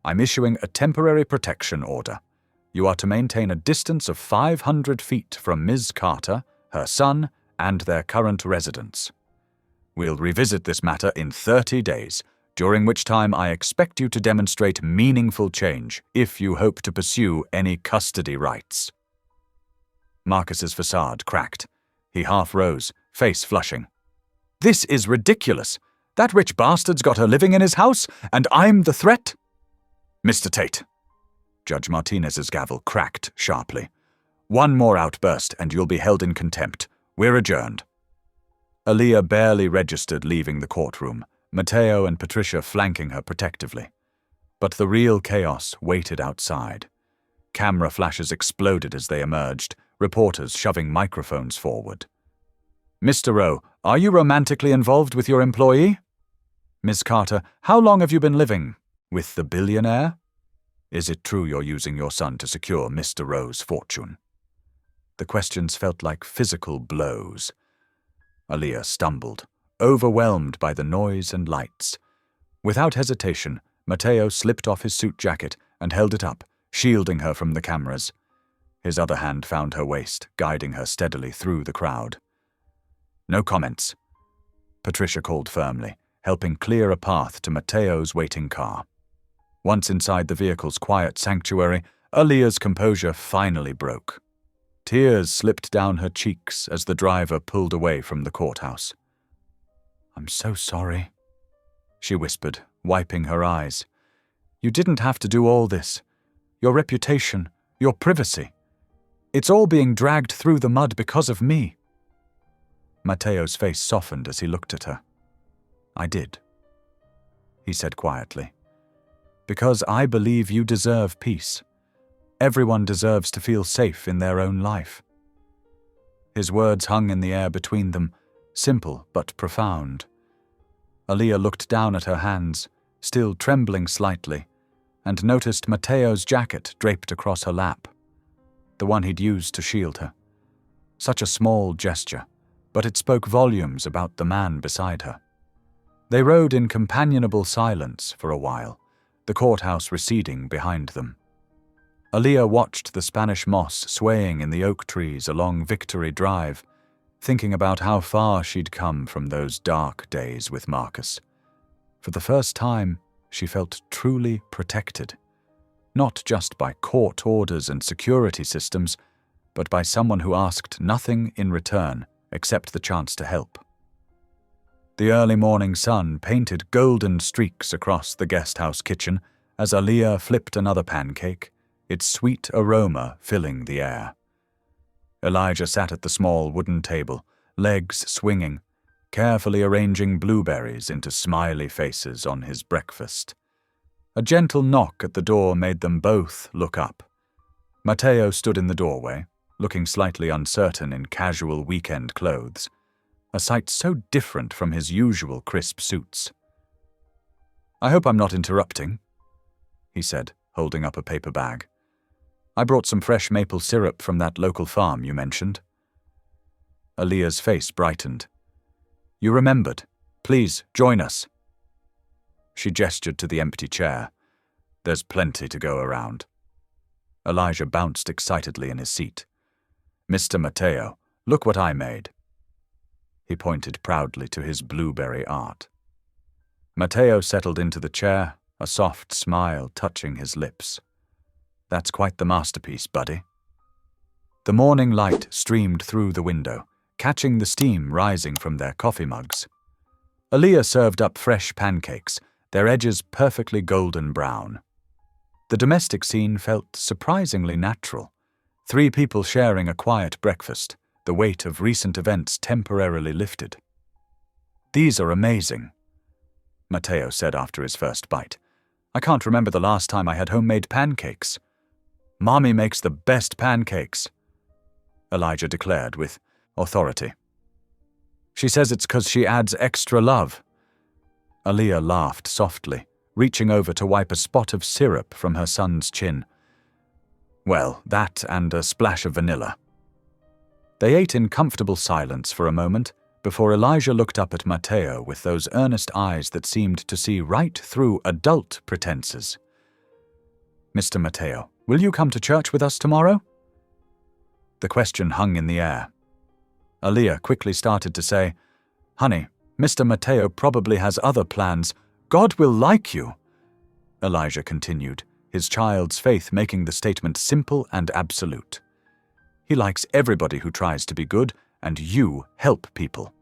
I'm issuing a temporary protection order. You are to maintain a distance of 500 feet from Ms. Carter, her son, and their current residence. We'll revisit this matter in 30 days, during which time I expect you to demonstrate meaningful change if you hope to pursue any custody rights. Marcus's facade cracked. He half rose, face flushing. This is ridiculous. That rich bastard's got her living in his house, and I'm the threat? Mr. Tate. Judge Martinez's gavel cracked sharply. One more outburst and you'll be held in contempt. We're adjourned. Aaliyah barely registered leaving the courtroom, Mateo and Patricia flanking her protectively. But the real chaos waited outside. Camera flashes exploded as they emerged, reporters shoving microphones forward. Mr. Rowe, are you romantically involved with your employee? Miss Carter, how long have you been living with the billionaire? Is it true you're using your son to secure Mr. Rowe's fortune? The questions felt like physical blows. Aaliyah stumbled, overwhelmed by the noise and lights. Without hesitation, Mateo slipped off his suit jacket and held it up, shielding her from the cameras. His other hand found her waist, guiding her steadily through the crowd. No comments, Patricia called firmly, helping clear a path to Mateo's waiting car. Once inside the vehicle's quiet sanctuary, Aaliyah's composure finally broke. Tears slipped down her cheeks as the driver pulled away from the courthouse. I'm so sorry, she whispered, wiping her eyes. You didn't have to do all this. Your reputation, your privacy. It's all being dragged through the mud because of me. Mateo's face softened as he looked at her. I did, he said quietly. Because I believe you deserve peace. Everyone deserves to feel safe in their own life. His words hung in the air between them, simple but profound. Aaliyah looked down at her hands, still trembling slightly, and noticed Mateo's jacket draped across her lap, the one he'd used to shield her. Such a small gesture, but it spoke volumes about the man beside her. They rode in companionable silence for a while, the courthouse receding behind them. Aaliyah watched the Spanish moss swaying in the oak trees along Victory Drive, thinking about how far she'd come from those dark days with Marcus. For the first time, she felt truly protected, not just by court orders and security systems, but by someone who asked nothing in return except the chance to help. The early morning sun painted golden streaks across the guest house kitchen as Aaliyah flipped another pancake, its sweet aroma filling the air. Elijah sat at the small wooden table, legs swinging, carefully arranging blueberries into smiley faces on his breakfast. A gentle knock at the door made them both look up. Matteo stood in the doorway, looking slightly uncertain in casual weekend clothes, a sight so different from his usual crisp suits. "I hope I'm not interrupting," he said, holding up a paper bag. "I brought some fresh maple syrup from that local farm you mentioned." Aaliyah's face brightened. "You remembered. Please, join us." She gestured to the empty chair. "There's plenty to go around." Elijah bounced excitedly in his seat. "Mr. Matteo, look what I made." He pointed proudly to his blueberry art. Matteo settled into the chair, a soft smile touching his lips. "That's quite the masterpiece, buddy." The morning light streamed through the window, catching the steam rising from their coffee mugs. Aaliyah served up fresh pancakes, their edges perfectly golden brown. The domestic scene felt surprisingly natural. 3 people sharing a quiet breakfast, the weight of recent events temporarily lifted. "These are amazing," Matteo said after his first bite. "I can't remember the last time I had homemade pancakes." "Mommy makes the best pancakes," Elijah declared with authority. "She says it's 'cause she adds extra love." Aaliyah laughed softly, reaching over to wipe a spot of syrup from her son's chin. "Well, that and a splash of vanilla." They ate in comfortable silence for a moment before Elijah looked up at Matteo with those earnest eyes that seemed to see right through adult pretenses. "Mr. Matteo, will you come to church with us tomorrow?" The question hung in the air. Aaliyah quickly started to say, "Honey, Mr. Matteo probably has other plans. God will like you." Elijah continued, his child's faith making the statement simple and absolute. "He likes everybody who tries to be good, and you help people."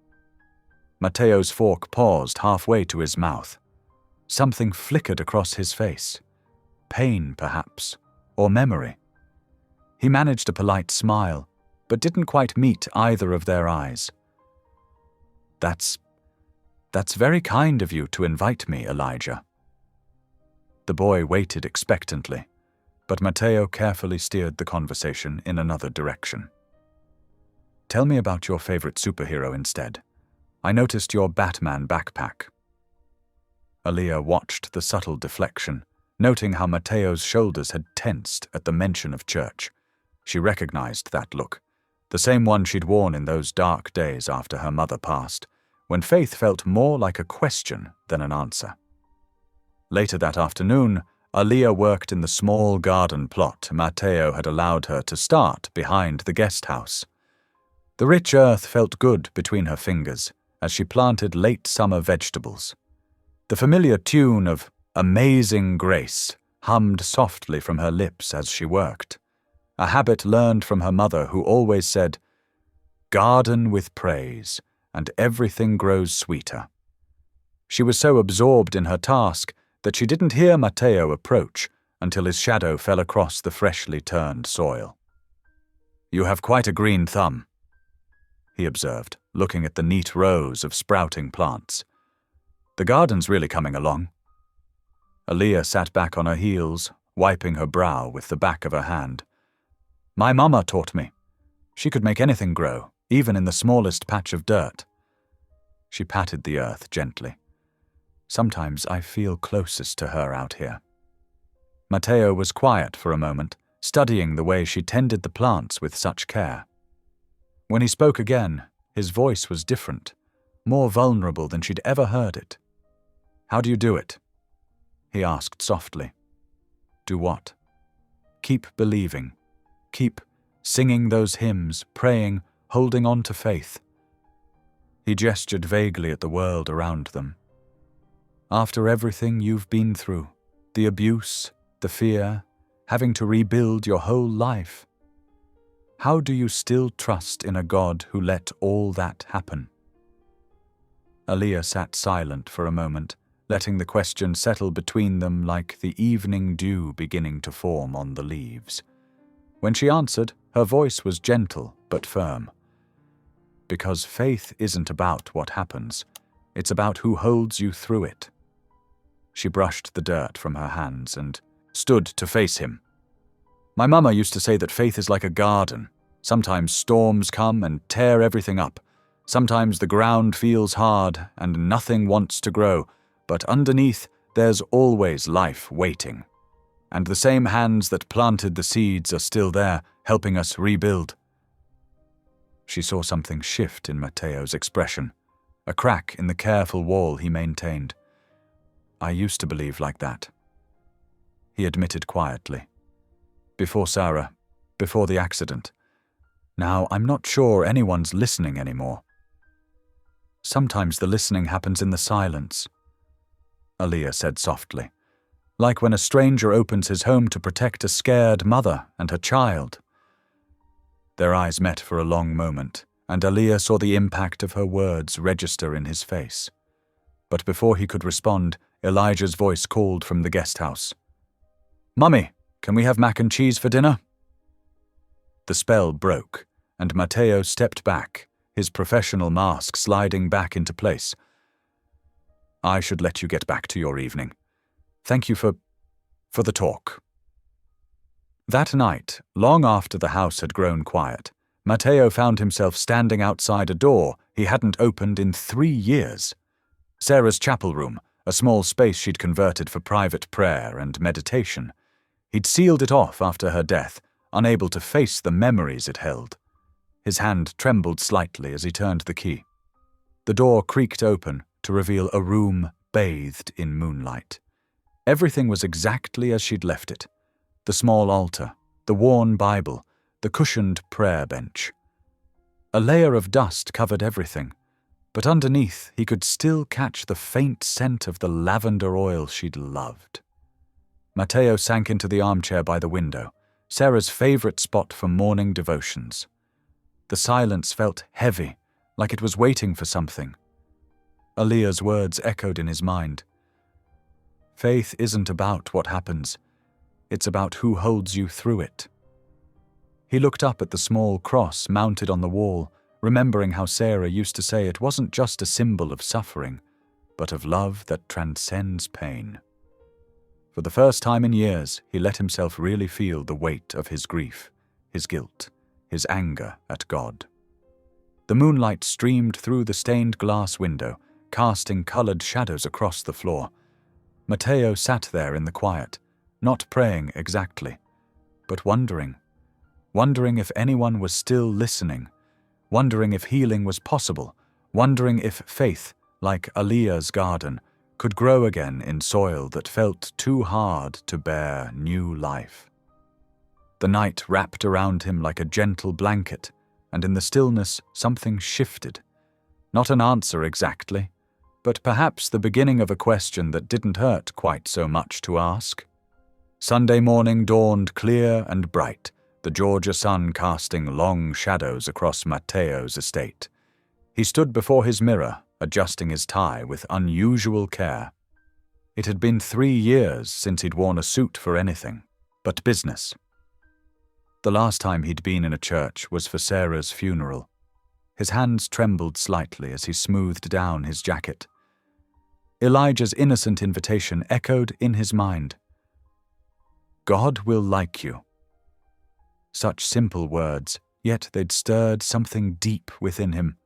Matteo's fork paused halfway to his mouth. Something flickered across his face. Pain, perhaps, or memory. He managed a polite smile, but didn't quite meet either of their eyes. That's very kind of you to invite me, Elijah." The boy waited expectantly, but Matteo carefully steered the conversation in another direction. "Tell me about your favorite superhero instead. I noticed your Batman backpack." Aaliyah watched the subtle deflection, noting how Matteo's shoulders had tensed at the mention of church. She recognized that look, the same one she'd worn in those dark days after her mother passed, when faith felt more like a question than an answer. Later that afternoon, Aaliyah worked in the small garden plot Matteo had allowed her to start behind the guest house. The rich earth felt good between her fingers as she planted late summer vegetables. The familiar tune of "Amazing Grace" hummed softly from her lips as she worked, a habit learned from her mother who always said, "Garden with praise, and everything grows sweeter." She was so absorbed in her task that she didn't hear Matteo approach until his shadow fell across the freshly turned soil. "You have quite a green thumb," he observed, looking at the neat rows of sprouting plants. "The garden's really coming along." Aaliyah sat back on her heels, wiping her brow with the back of her hand. "My mama taught me. She could make anything grow, even in the smallest patch of dirt." She patted the earth gently. "Sometimes I feel closest to her out here." Matteo was quiet for a moment, studying the way she tended the plants with such care. When he spoke again, his voice was different, more vulnerable than she'd ever heard it. "How do you do it?" he asked softly. "Do what?" "Keep believing. Keep singing those hymns, praying, holding on to faith." He gestured vaguely at the world around them. "After everything you've been through, the abuse, the fear, having to rebuild your whole life, how do you still trust in a God who let all that happen?" Aaliyah sat silent for a moment, letting the question settle between them like the evening dew beginning to form on the leaves. When she answered, her voice was gentle but firm. Because faith isn't about what happens, it's about who holds you through it. She brushed the dirt from her hands and stood to face him. My mama used to say that faith is like a garden. Sometimes storms come and tear everything up. Sometimes the ground feels hard and nothing wants to grow, but underneath there's always life waiting. And the same hands that planted the seeds are still there, helping us rebuild. She saw something shift in Matteo's expression, a crack in the careful wall he maintained. I used to believe like that, he admitted quietly. Before Sarah, before the accident. Now I'm not sure anyone's listening anymore. Sometimes the listening happens in the silence, Aaliyah said softly, like when a stranger opens his home to protect a scared mother and her child. Their eyes met for a long moment, and Aaliyah saw the impact of her words register in his face. But before he could respond, Elijah's voice called from the guest house. "Mummy, can we have mac and cheese for dinner?" The spell broke, and Matteo stepped back, his professional mask sliding back into place. "I should let you get back to your evening. Thank you for the talk." That night, long after the house had grown quiet, Matteo found himself standing outside a door he hadn't opened in 3 years. Sarah's chapel room, a small space she'd converted for private prayer and meditation. He'd sealed it off after her death, unable to face the memories it held. His hand trembled slightly as he turned the key. The door creaked open to reveal a room bathed in moonlight. Everything was exactly as she'd left it. The small altar, the worn Bible, the cushioned prayer bench. A layer of dust covered everything, but underneath he could still catch the faint scent of the lavender oil she'd loved. Matteo sank into the armchair by the window, Sarah's favorite spot for morning devotions. The silence felt heavy, like it was waiting for something. Aaliyah's words echoed in his mind. Faith isn't about what happens. It's about who holds you through it. He looked up at the small cross mounted on the wall, remembering how Sarah used to say it wasn't just a symbol of suffering, but of love that transcends pain. For the first time in years, he let himself really feel the weight of his grief, his guilt, his anger at God. The moonlight streamed through the stained glass window, casting colored shadows across the floor. Matteo sat there in the quiet, not praying exactly, but wondering if anyone was still listening, wondering if healing was possible, wondering if faith, like Aaliyah's garden, could grow again in soil that felt too hard to bear new life. The night wrapped around him like a gentle blanket, and in the stillness something shifted. Not an answer exactly, but perhaps the beginning of a question that didn't hurt quite so much to ask. Sunday morning dawned clear and bright, the Georgia sun casting long shadows across Matteo's estate. He stood before his mirror, adjusting his tie with unusual care. It had been 3 years since he'd worn a suit for anything but business. The last time he'd been in a church was for Sarah's funeral. His hands trembled slightly as he smoothed down his jacket. Elijah's innocent invitation echoed in his mind. God will like you. Such simple words, yet they'd stirred something deep within him,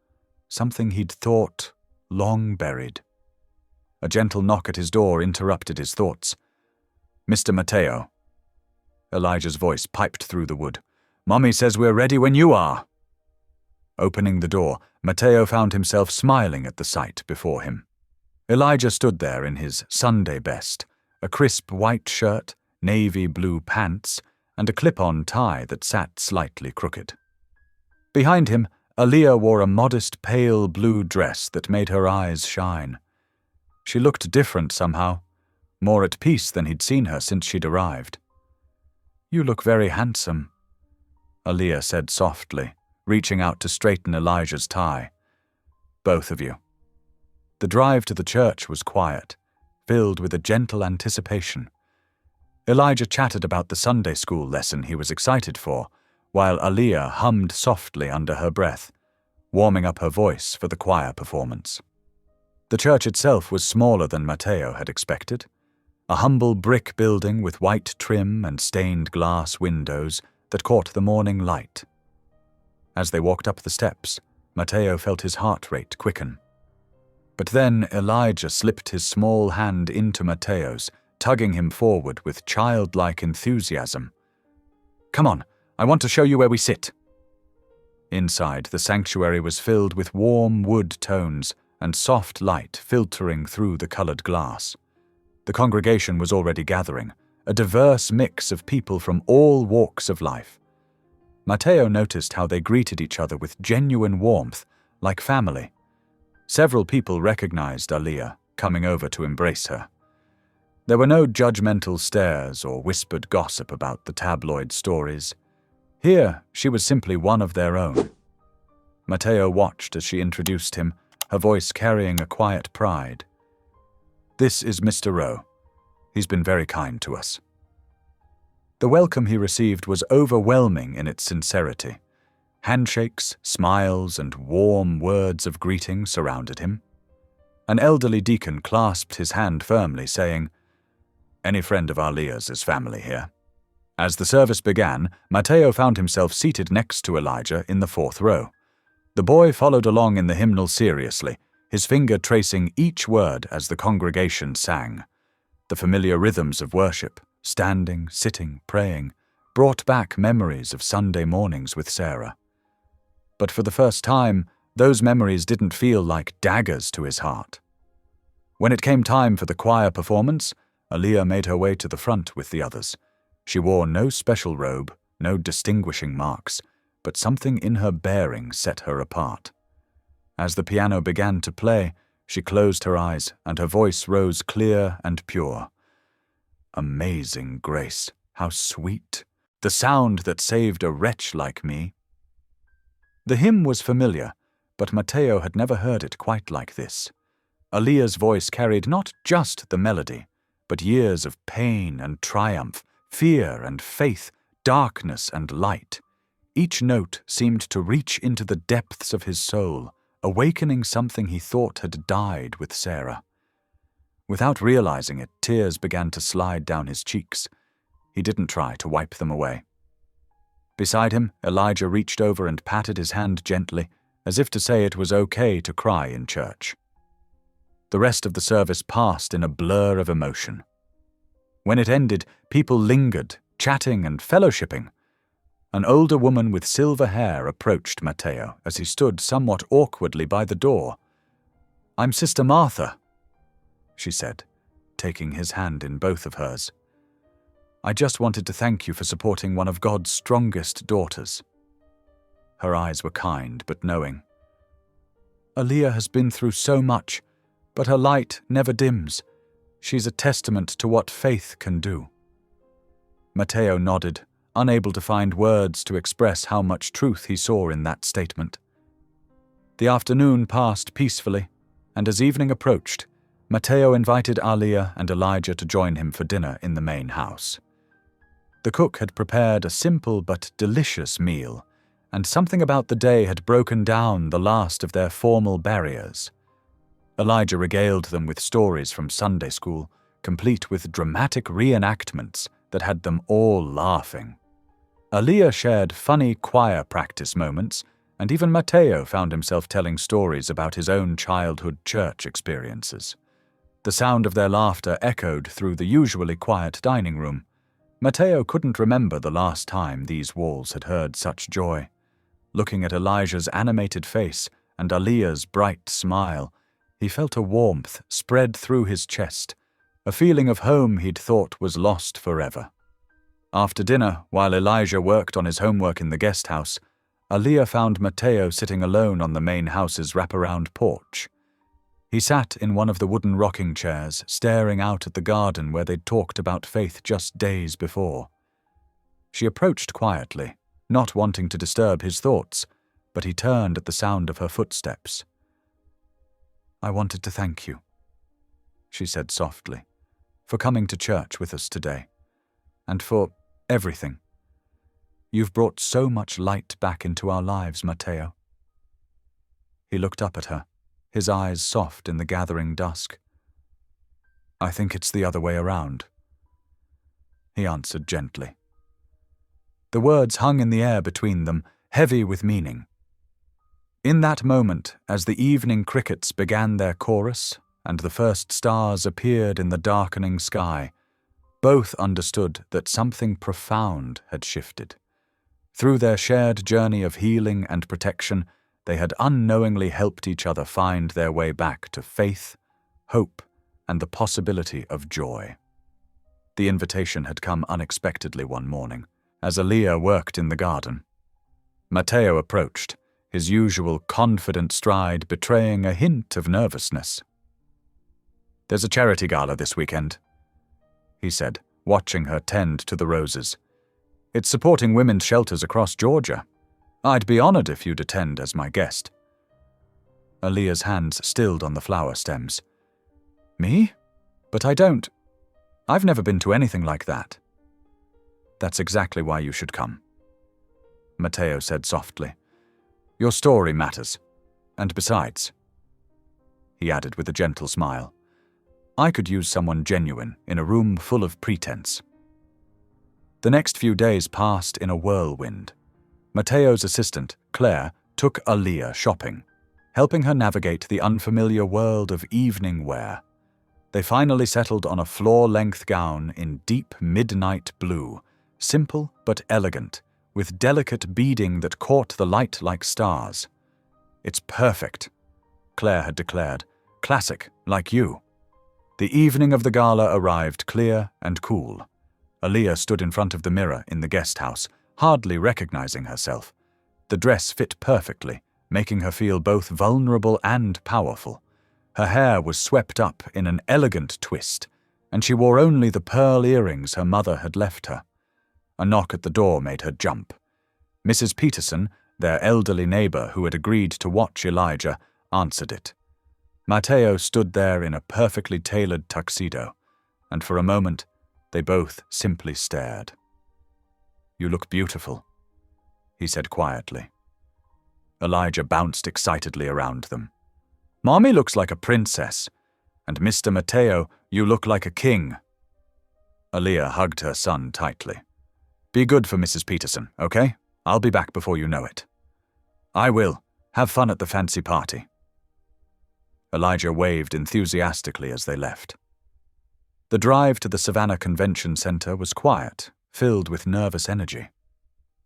something he'd thought long buried. A gentle knock at his door interrupted his thoughts. "Mr. Matteo." Elijah's voice piped through the wood. "Mommy says we're ready when you are." Opening the door, Matteo found himself smiling at the sight before him. Elijah stood there in his Sunday best, a crisp white shirt, navy blue pants, and a clip-on tie that sat slightly crooked. Behind him, Aaliyah wore a modest pale blue dress that made her eyes shine. She looked different somehow, more at peace than he'd seen her since she'd arrived. "You look very handsome," Aaliyah said softly, reaching out to straighten Elijah's tie. "Both of you." The drive to the church was quiet, filled with a gentle anticipation. Elijah chatted about the Sunday school lesson he was excited for, while Aliyah hummed softly under her breath, warming up her voice for the choir performance. The church itself was smaller than Matteo had expected, a humble brick building with white trim and stained glass windows that caught the morning light. As they walked up the steps, Matteo felt his heart rate quicken. But then Elijah slipped his small hand into Matteo's, tugging him forward with childlike enthusiasm. "Come on, I want to show you where we sit." Inside, the sanctuary was filled with warm wood tones and soft light filtering through the colored glass. The congregation was already gathering, a diverse mix of people from all walks of life. Matteo noticed how they greeted each other with genuine warmth, like family. Several people recognized Aliyah, coming over to embrace her. There were no judgmental stares or whispered gossip about the tabloid stories. Here, she was simply one of their own. Matteo watched as she introduced him, her voice carrying a quiet pride. "This is Mr. Rowe. He's been very kind to us." The welcome he received was overwhelming in its sincerity. Handshakes, smiles, and warm words of greeting surrounded him. An elderly deacon clasped his hand firmly, saying, "Any friend of Aliyah's is family here." As the service began, Matteo found himself seated next to Elijah in the fourth row. The boy followed along in the hymnal seriously, his finger tracing each word as the congregation sang. The familiar rhythms of worship, standing, sitting, praying, brought back memories of Sunday mornings with Sarah. But for the first time, those memories didn't feel like daggers to his heart. When it came time for the choir performance, Aliyah made her way to the front with the others. She wore no special robe, no distinguishing marks, but something in her bearing set her apart. As the piano began to play, she closed her eyes and her voice rose clear and pure. Amazing grace, how sweet, the sound that saved a wretch like me. The hymn was familiar, but Matteo had never heard it quite like this. Aliyah's voice carried not just the melody, but years of pain and triumph, fear and faith, darkness and light. Each note seemed to reach into the depths of his soul, awakening something he thought had died with Sarah. Without realizing it, tears began to slide down his cheeks. He didn't try to wipe them away. Beside him, Elijah reached over and patted his hand gently, as if to say it was okay to cry in church. The rest of the service passed in a blur of emotion. When it ended, people lingered, chatting and fellowshipping. An older woman with silver hair approached Matteo as he stood somewhat awkwardly by the door. "I'm Sister Martha," she said, taking his hand in both of hers. "I just wanted to thank you for supporting one of God's strongest daughters." Her eyes were kind but knowing. "Aliyah has been through so much, but her light never dims. She's a testament to what faith can do." Matteo nodded, unable to find words to express how much truth he saw in that statement. The afternoon passed peacefully, and as evening approached, Matteo invited Aliyah and Elijah to join him for dinner in the main house. The cook had prepared a simple but delicious meal, and something about the day had broken down the last of their formal barriers. Elijah regaled them with stories from Sunday school, complete with dramatic reenactments that had them all laughing. Aliyah shared funny choir practice moments, and even Matteo found himself telling stories about his own childhood church experiences. The sound of their laughter echoed through the usually quiet dining room. Matteo couldn't remember the last time these walls had heard such joy. Looking at Elijah's animated face and Aliyah's bright smile, he felt a warmth spread through his chest, a feeling of home he'd thought was lost forever. After dinner, while Elijah worked on his homework in the guest house, Aliyah found Matteo sitting alone on the main house's wraparound porch. He sat in one of the wooden rocking chairs, staring out at the garden where they'd talked about faith just days before. She approached quietly, not wanting to disturb his thoughts, but he turned at the sound of her footsteps. "I wanted to thank you," she said softly, "for coming to church with us today, and for everything. You've brought so much light back into our lives, Matteo." He looked up at her, his eyes soft in the gathering dusk. "I think it's the other way around," he answered gently. The words hung in the air between them, heavy with meaning. In that moment, as the evening crickets began their chorus and the first stars appeared in the darkening sky, both understood that something profound had shifted. Through their shared journey of healing and protection, they had unknowingly helped each other find their way back to faith, hope, and the possibility of joy. The invitation had come unexpectedly one morning, as Aaliyah worked in the garden. Matteo approached, his usual confident stride betraying a hint of nervousness. "There's a charity gala this weekend," he said, watching her tend to the roses. "It's supporting women's shelters across Georgia. I'd be honored if you'd attend as my guest." Aaliyah's hands stilled on the flower stems. "Me? But I've never been to anything like that." "That's exactly why you should come," Matteo said softly. "Your story matters. And besides," he added with a gentle smile, "I could use someone genuine in a room full of pretense." The next few days passed in a whirlwind. Matteo's assistant, Claire, took Aaliyah shopping, helping her navigate the unfamiliar world of evening wear. They finally settled on a floor-length gown in deep midnight blue, simple but elegant, with delicate beading that caught the light like stars. "It's perfect," Claire had declared. "Classic, like you." The evening of the gala arrived clear and cool. Aaliyah stood in front of the mirror in the guest house, hardly recognizing herself. The dress fit perfectly, making her feel both vulnerable and powerful. Her hair was swept up in an elegant twist, and she wore only the pearl earrings her mother had left her. A knock at the door made her jump. Mrs. Peterson, their elderly neighbor who had agreed to watch Elijah, answered it. Matteo stood there in a perfectly tailored tuxedo, and for a moment they both simply stared. "You look beautiful," he said quietly. Elijah bounced excitedly around them. "Mommy looks like a princess, and Mr. Matteo, you look like a king." Aaliyah hugged her son tightly. "Be good for Mrs. Peterson, okay? I'll be back before you know it." "I will. Have fun at the fancy party." Elijah waved enthusiastically as they left. The drive to the Savannah Convention Center was quiet, filled with nervous energy.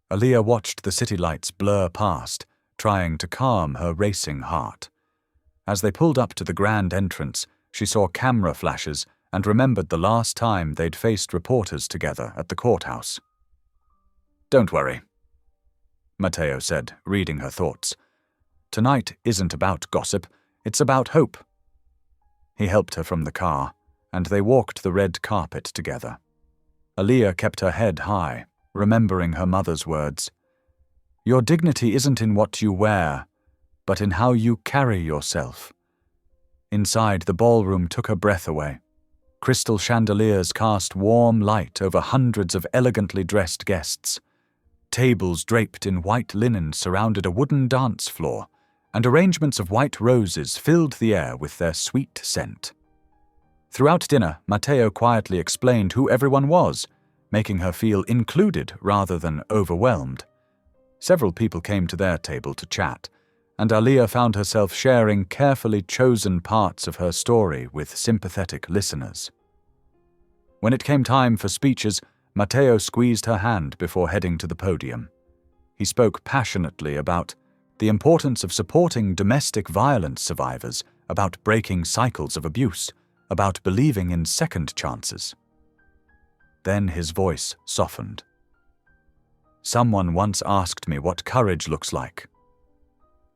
Aaliyah watched the city lights blur past, trying to calm her racing heart. As they pulled up to the grand entrance, she saw camera flashes and remembered the last time they'd faced reporters together at the courthouse. "Don't worry," Matteo said, reading her thoughts. "Tonight isn't about gossip, it's about hope." He helped her from the car, and they walked the red carpet together. Aaliyah kept her head high, remembering her mother's words. "Your dignity isn't in what you wear, but in how you carry yourself." Inside, the ballroom took her breath away. Crystal chandeliers cast warm light over hundreds of elegantly dressed guests. Tables draped in white linen surrounded a wooden dance floor, and arrangements of white roses filled the air with their sweet scent. Throughout dinner, Matteo quietly explained who everyone was, making her feel included rather than overwhelmed. Several people came to their table to chat, and Aaliyah found herself sharing carefully chosen parts of her story with sympathetic listeners. When it came time for speeches, Matteo squeezed her hand before heading to the podium. He spoke passionately about the importance of supporting domestic violence survivors, about breaking cycles of abuse, about believing in second chances. Then his voice softened. "Someone once asked me what courage looks like,"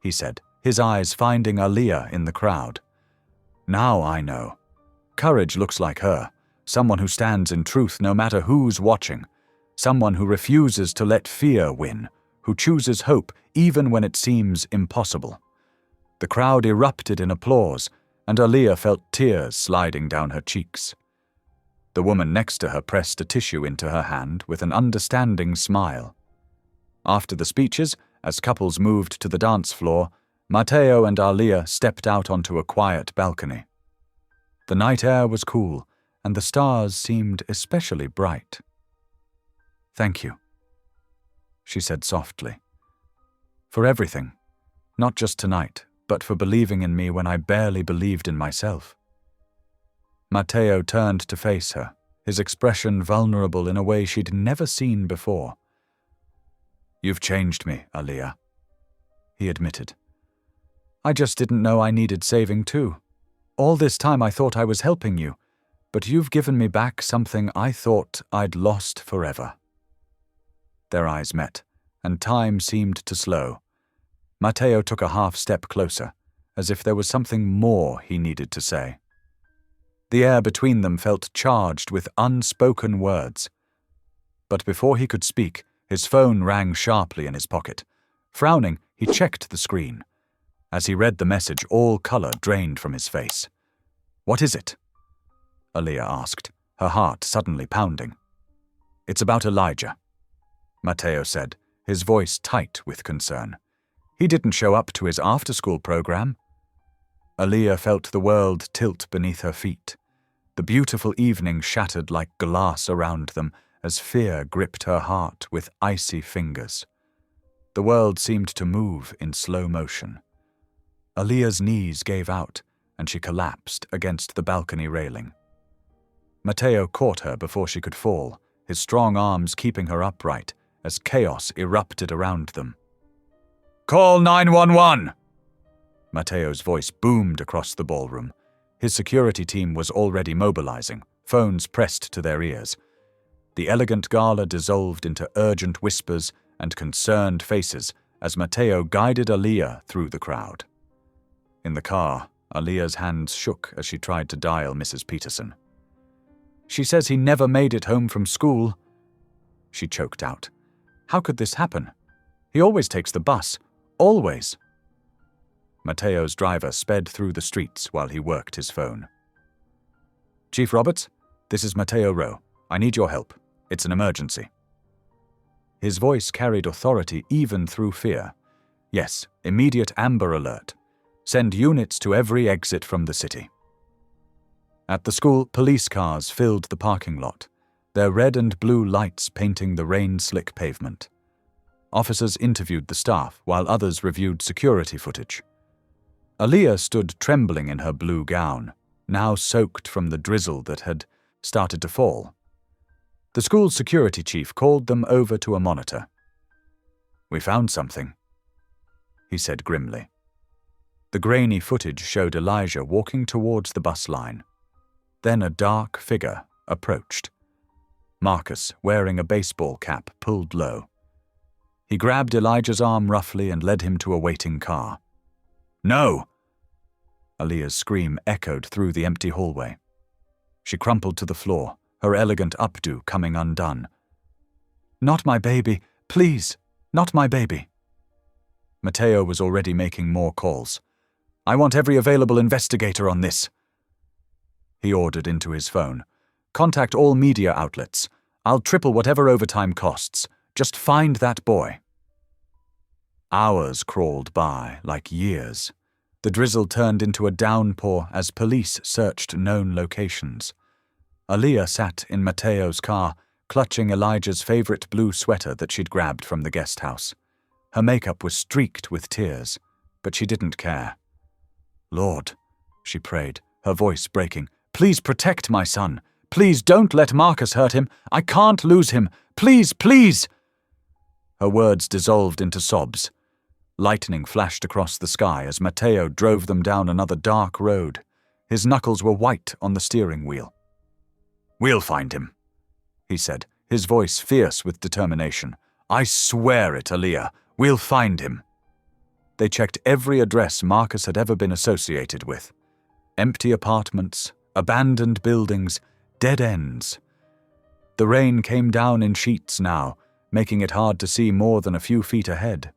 he said, his eyes finding Aaliyah in the crowd. "Now I know. Courage looks like her, someone who stands in truth no matter who's watching, someone who refuses to let fear win, who chooses hope even when it seems impossible." The crowd erupted in applause, and Aaliyah felt tears sliding down her cheeks. The woman next to her pressed a tissue into her hand with an understanding smile. After the speeches, as couples moved to the dance floor, Matteo and Aaliyah stepped out onto a quiet balcony. The night air was cool, and the stars seemed especially bright. "Thank you," she said softly. "For everything, not just tonight, but for believing in me when I barely believed in myself." Matteo turned to face her, his expression vulnerable in a way she'd never seen before. "You've changed me, Aaliyah," he admitted. "I just didn't know I needed saving too. All this time I thought I was helping you, but you've given me back something I thought I'd lost forever." Their eyes met, and time seemed to slow. Matteo took a half step closer, as if there was something more he needed to say. The air between them felt charged with unspoken words. But before he could speak, his phone rang sharply in his pocket. Frowning, he checked the screen. As he read the message, all color drained from his face. "What is it?" Aaliyah asked, her heart suddenly pounding. "It's about Elijah," Matteo said, his voice tight with concern. "He didn't show up to his after-school program." Aaliyah felt the world tilt beneath her feet. The beautiful evening shattered like glass around them as fear gripped her heart with icy fingers. The world seemed to move in slow motion. Aaliyah's knees gave out, and she collapsed against the balcony railing. Matteo caught her before she could fall, his strong arms keeping her upright as chaos erupted around them. "Call 911!" Matteo's voice boomed across the ballroom. His security team was already mobilizing, phones pressed to their ears. The elegant gala dissolved into urgent whispers and concerned faces as Matteo guided Aaliyah through the crowd. In the car, Aaliyah's hands shook as she tried to dial Mrs. Peterson. "She says he never made it home from school," she choked out. "How could this happen? He always takes the bus. Always." Matteo's driver sped through the streets while he worked his phone. "Chief Roberts, this is Matteo Rowe. I need your help. It's an emergency." His voice carried authority even through fear. "Yes, immediate Amber Alert. Send units to every exit from the city." At the school, police cars filled the parking lot, their red and blue lights painting the rain-slick pavement. Officers interviewed the staff while others reviewed security footage. Aaliyah stood trembling in her blue gown, now soaked from the drizzle that had started to fall. The school's security chief called them over to a monitor. "We found something," he said grimly. The grainy footage showed Elijah walking towards the bus line. Then a dark figure approached. Marcus, wearing a baseball cap pulled low. He grabbed Elijah's arm roughly and led him to a waiting car. "No!" Aaliyah's scream echoed through the empty hallway. She crumpled to the floor, her elegant updo coming undone. "Not my baby, please, not my baby." Matteo was already making more calls. "I want every available investigator on this," he ordered into his phone. "Contact all media outlets. I'll triple whatever overtime costs. Just find that boy." Hours crawled by like years. The drizzle turned into a downpour as police searched known locations. Aaliyah sat in Matteo's car, clutching Elijah's favorite blue sweater that she'd grabbed from the guest house. Her makeup was streaked with tears, but she didn't care. "Lord," she prayed, her voice breaking, "please protect my son. Please don't let Marcus hurt him. I can't lose him. Please, please!" Her words dissolved into sobs. Lightning flashed across the sky as Matteo drove them down another dark road. His knuckles were white on the steering wheel. "We'll find him," he said, his voice fierce with determination. "I swear it, Aaliyah. We'll find him." They checked every address Marcus had ever been associated with. Empty apartments, abandoned buildings, dead ends. The rain came down in sheets now, making it hard to see more than a few feet ahead.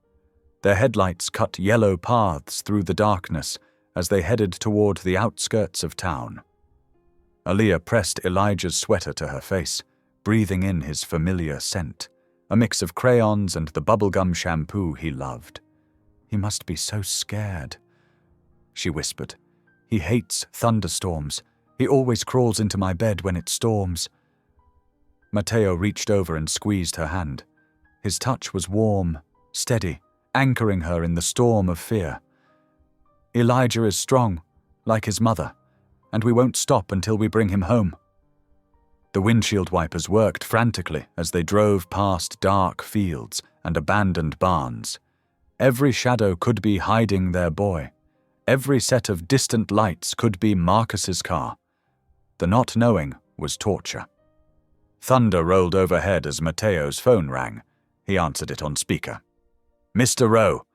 Their headlights cut yellow paths through the darkness as they headed toward the outskirts of town. Aaliyah pressed Elijah's sweater to her face, breathing in his familiar scent, a mix of crayons and the bubblegum shampoo he loved. "He must be so scared," she whispered. "He hates thunderstorms. He always crawls into my bed when it storms." Mateo reached over and squeezed her hand. His touch was warm, steady, anchoring her in the storm of fear. "Elijah is strong, like his mother, and we won't stop until we bring him home." The windshield wipers worked frantically as they drove past dark fields and abandoned barns. Every shadow could be hiding their boy. Every set of distant lights could be Marcus's car. The not knowing was torture. Thunder rolled overhead as Mateo's phone rang. He answered it on speaker. "Mr. Rowe."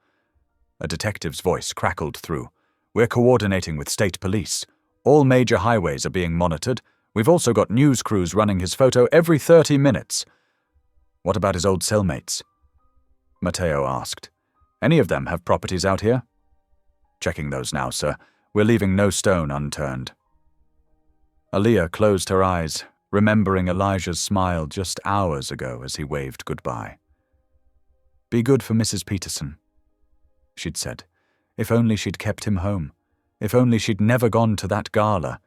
A detective's voice crackled through. "We're coordinating with state police. All major highways are being monitored. We've also got news crews running his photo every 30 minutes. "What about his old cellmates?" Mateo asked. "Any of them have properties out here?" "Checking those now, sir. We're leaving no stone unturned." Aaliyah closed her eyes, remembering Elijah's smile just hours ago as he waved goodbye. "Be good for Mrs. Peterson," she'd said. If only she'd kept him home. If only she'd never gone to that gala.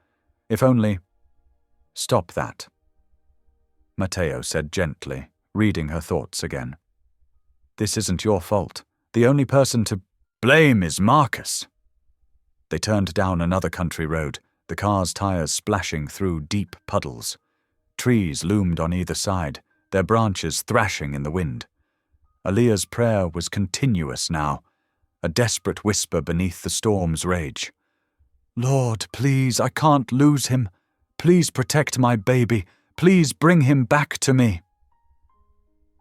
If only— "Stop that," Mateo said gently, reading her thoughts again. "This isn't your fault. The only person to blame is Marcus." They turned down another country road, the car's tires splashing through deep puddles. Trees loomed on either side, their branches thrashing in the wind. Aaliyah's prayer was continuous now, a desperate whisper beneath the storm's rage. "Lord, please, I can't lose him. Please protect my baby. Please bring him back to me."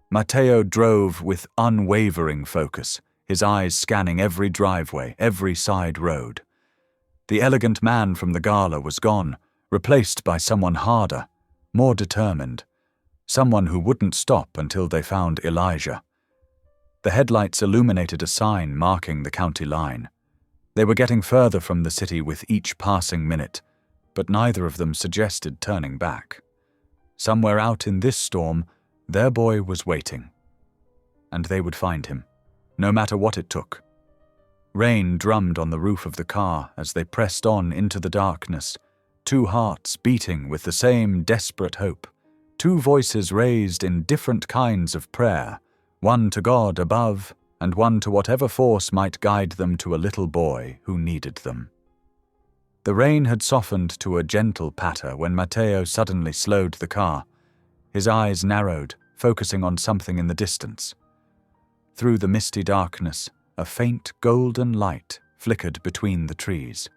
Mateo drove with unwavering focus, his eyes scanning every driveway, every side road. The elegant man from the gala was gone, replaced by someone harder, more determined, someone who wouldn't stop until they found Elijah. The headlights illuminated a sign marking the county line. They were getting further from the city with each passing minute, but neither of them suggested turning back. Somewhere out in this storm, their boy was waiting. And they would find him, no matter what it took. Rain drummed on the roof of the car as they pressed on into the darkness, two hearts beating with the same desperate hope, two voices raised in different kinds of prayer, one to God above, and one to whatever force might guide them to a little boy who needed them. The rain had softened to a gentle patter when Mateo suddenly slowed the car. His eyes narrowed, focusing on something in the distance. Through the misty darkness, a faint golden light flickered between the trees.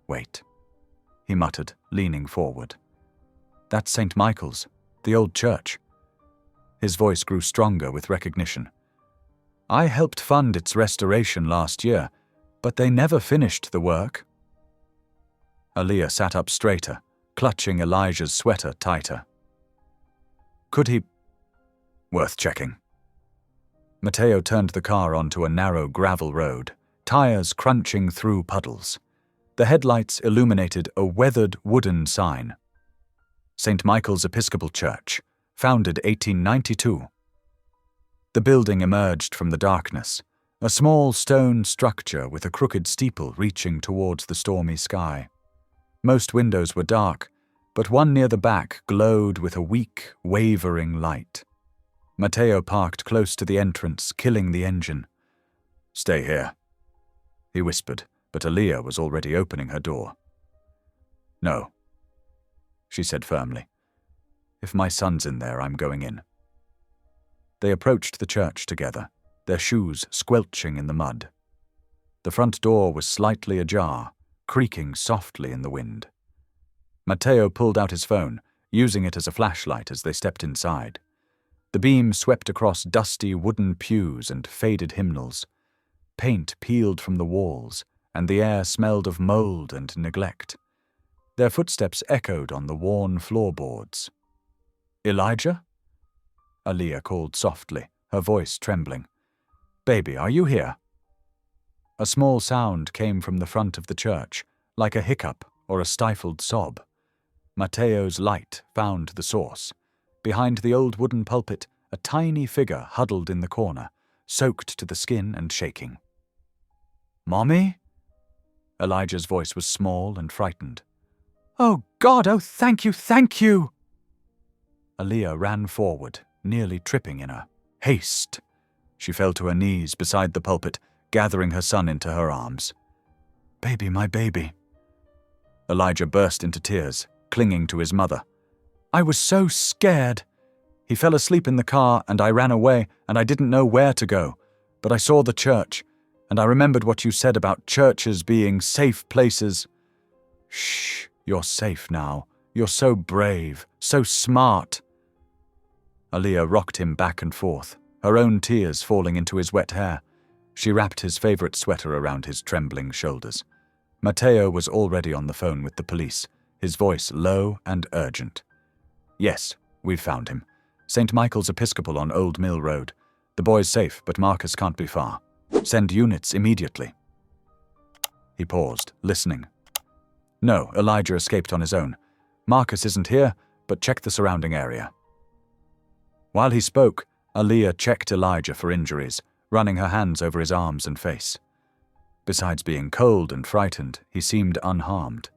"Wait," he muttered, leaning forward. "That's St. Michael's, the old church." His voice grew stronger with recognition. "I helped fund its restoration last year, but they never finished the work." Aaliyah sat up straighter, clutching Elijah's sweater tighter. "Could he— Worth checking." Mateo turned the car onto a narrow gravel road, tires crunching through puddles. The headlights illuminated a weathered wooden sign. St. Michael's Episcopal Church, founded 1892. The building emerged from the darkness, a small stone structure with a crooked steeple reaching towards the stormy sky. Most windows were dark, but one near the back glowed with a weak, wavering light. Mateo parked close to the entrance, killing the engine. "Stay here," he whispered, but Aaliyah was already opening her door. "No," she said firmly. "If my son's in there, I'm going in." They approached the church together, their shoes squelching in the mud. The front door was slightly ajar, creaking softly in the wind. Mateo pulled out his phone, using it as a flashlight as they stepped inside. The beam swept across dusty wooden pews and faded hymnals. Paint peeled from the walls, and the air smelled of mold and neglect. Their footsteps echoed on the worn floorboards. "Elijah?" Aaliyah called softly, her voice trembling. "Baby, are you here?" A small sound came from the front of the church, like a hiccup or a stifled sob. Matteo's light found the source. Behind the old wooden pulpit, a tiny figure huddled in the corner, soaked to the skin and shaking. "Mommy?" Elijah's voice was small and frightened. "Oh, God, oh, thank you, thank you!" Aaliyah ran forward, nearly tripping in her haste. She fell to her knees beside the pulpit, gathering her son into her arms. "Baby, my baby." Elijah burst into tears, clinging to his mother. "I was so scared. He fell asleep in the car, and I ran away, and I didn't know where to go. But I saw the church, and I remembered what you said about churches being safe places." "Shh, you're safe now. You're so brave, so smart." Aaliyah rocked him back and forth, her own tears falling into his wet hair. She wrapped his favorite sweater around his trembling shoulders. Matteo was already on the phone with the police, his voice low and urgent. "Yes, we've found him. St. Michael's Episcopal on Old Mill Road. The boy's safe, but Marcus can't be far. Send units immediately." He paused, listening. "No, Elijah escaped on his own. Marcus isn't here, but check the surrounding area." While he spoke, Aaliyah checked Elijah for injuries, running her hands over his arms and face. Besides being cold and frightened, he seemed unharmed.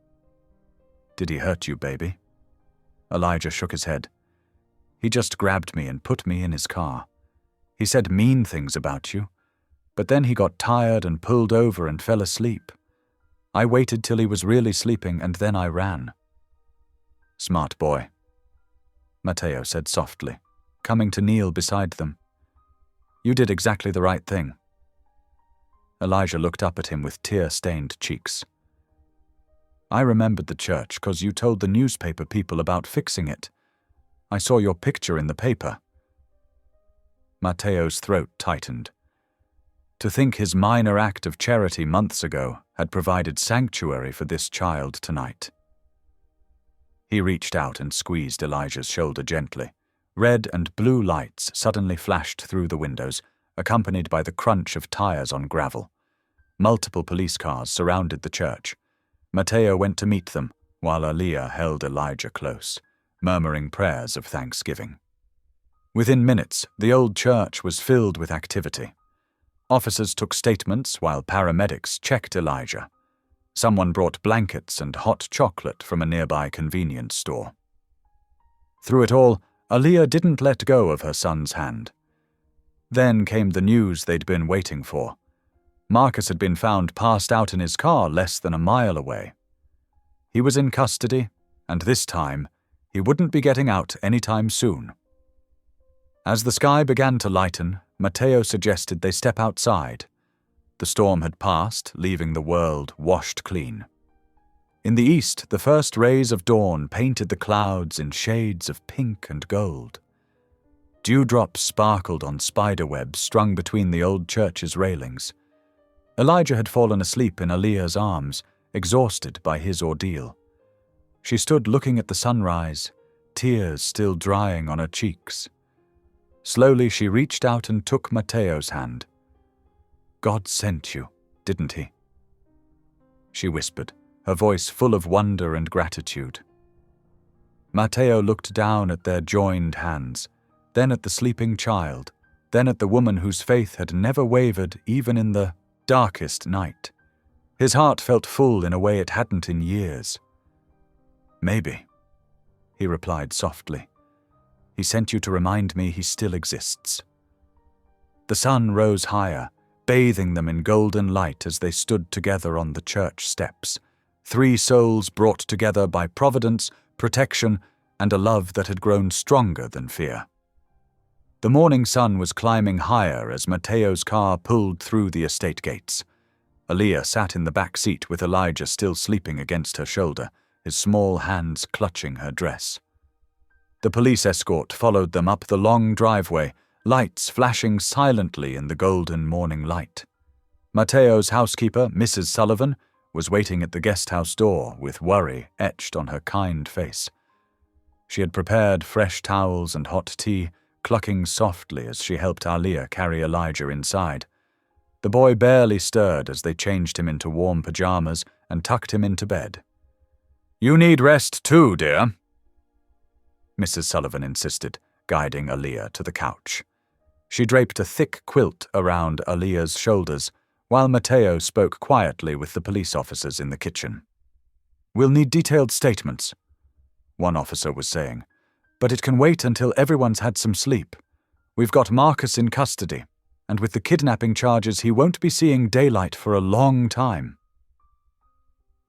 "Did he hurt you, baby?" Elijah shook his head. "He just grabbed me and put me in his car. He said mean things about you, but then he got tired and pulled over and fell asleep. I waited till he was really sleeping, and then I ran." "Smart boy," Matteo said softly, coming to kneel beside them. "You did exactly the right thing." Elijah looked up at him with tear-stained cheeks. "I remembered the church 'cause you told the newspaper people about fixing it. I saw your picture in the paper." Matteo's throat tightened. To think his minor act of charity months ago had provided sanctuary for this child tonight. He reached out and squeezed Elijah's shoulder gently. Red and blue lights suddenly flashed through the windows, accompanied by the crunch of tires on gravel. Multiple police cars surrounded the church. Matteo went to meet them, while Aaliyah held Elijah close, murmuring prayers of thanksgiving. Within minutes, the old church was filled with activity. Officers took statements while paramedics checked Elijah. Someone brought blankets and hot chocolate from a nearby convenience store. Through it all, Aaliyah didn't let go of her son's hand. Then came the news they'd been waiting for. Marcus had been found passed out in his car less than a mile away. He was in custody, and this time, he wouldn't be getting out anytime soon. As the sky began to lighten, Matteo suggested they step outside. The storm had passed, leaving the world washed clean. In the east, the first rays of dawn painted the clouds in shades of pink and gold. Dewdrops sparkled on spiderwebs strung between the old church's railings. Elijah had fallen asleep in Aaliyah's arms, exhausted by his ordeal. She stood looking at the sunrise, tears still drying on her cheeks. Slowly she reached out and took Matteo's hand. "God sent you, didn't he?" she whispered, her voice full of wonder and gratitude. Matteo looked down at their joined hands, then at the sleeping child, then at the woman whose faith had never wavered even in the darkest night. His heart felt full in a way it hadn't in years. "Maybe," he replied softly. "He sent you to remind me he still exists." The sun rose higher, bathing them in golden light as they stood together on the church steps. Three souls brought together by providence, protection, and a love that had grown stronger than fear. The morning sun was climbing higher as Matteo's car pulled through the estate gates. Aaliyah sat in the back seat with Elijah still sleeping against her shoulder, his small hands clutching her dress. The police escort followed them up the long driveway, lights flashing silently in the golden morning light. Matteo's housekeeper, Mrs. Sullivan, was waiting at the guest house door with worry etched on her kind face. She had prepared fresh towels and hot tea, clucking softly as she helped Aaliyah carry Elijah inside. The The boy barely stirred as they changed him into warm pajamas and tucked him into bed. "You need rest too, dear," Mrs. Sullivan insisted, guiding Aaliyah to the couch. She draped a thick quilt around Aaliyah's shoulders, while Matteo spoke quietly with the police officers in the kitchen. "We'll need detailed statements," one officer was saying, "but it can wait until everyone's had some sleep. We've got Marcus in custody, and with the kidnapping charges he won't be seeing daylight for a long time."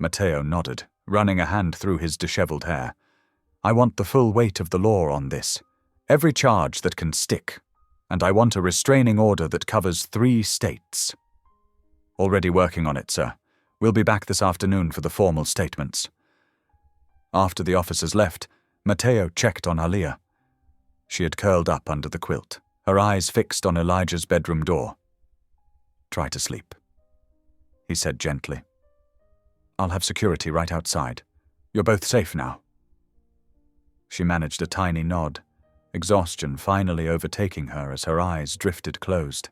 Matteo nodded, running a hand through his disheveled hair. "I want the full weight of the law on this, every charge that can stick, and I want a restraining order that covers 3 states." "Already working on it, sir. We'll be back this afternoon for the formal statements." After the officers left, Matteo checked on Aaliyah. She had curled up under the quilt, her eyes fixed on Elijah's bedroom door. "Try to sleep," he said gently. "I'll have security right outside. You're both safe now." She managed a tiny nod, exhaustion finally overtaking her as her eyes drifted closed.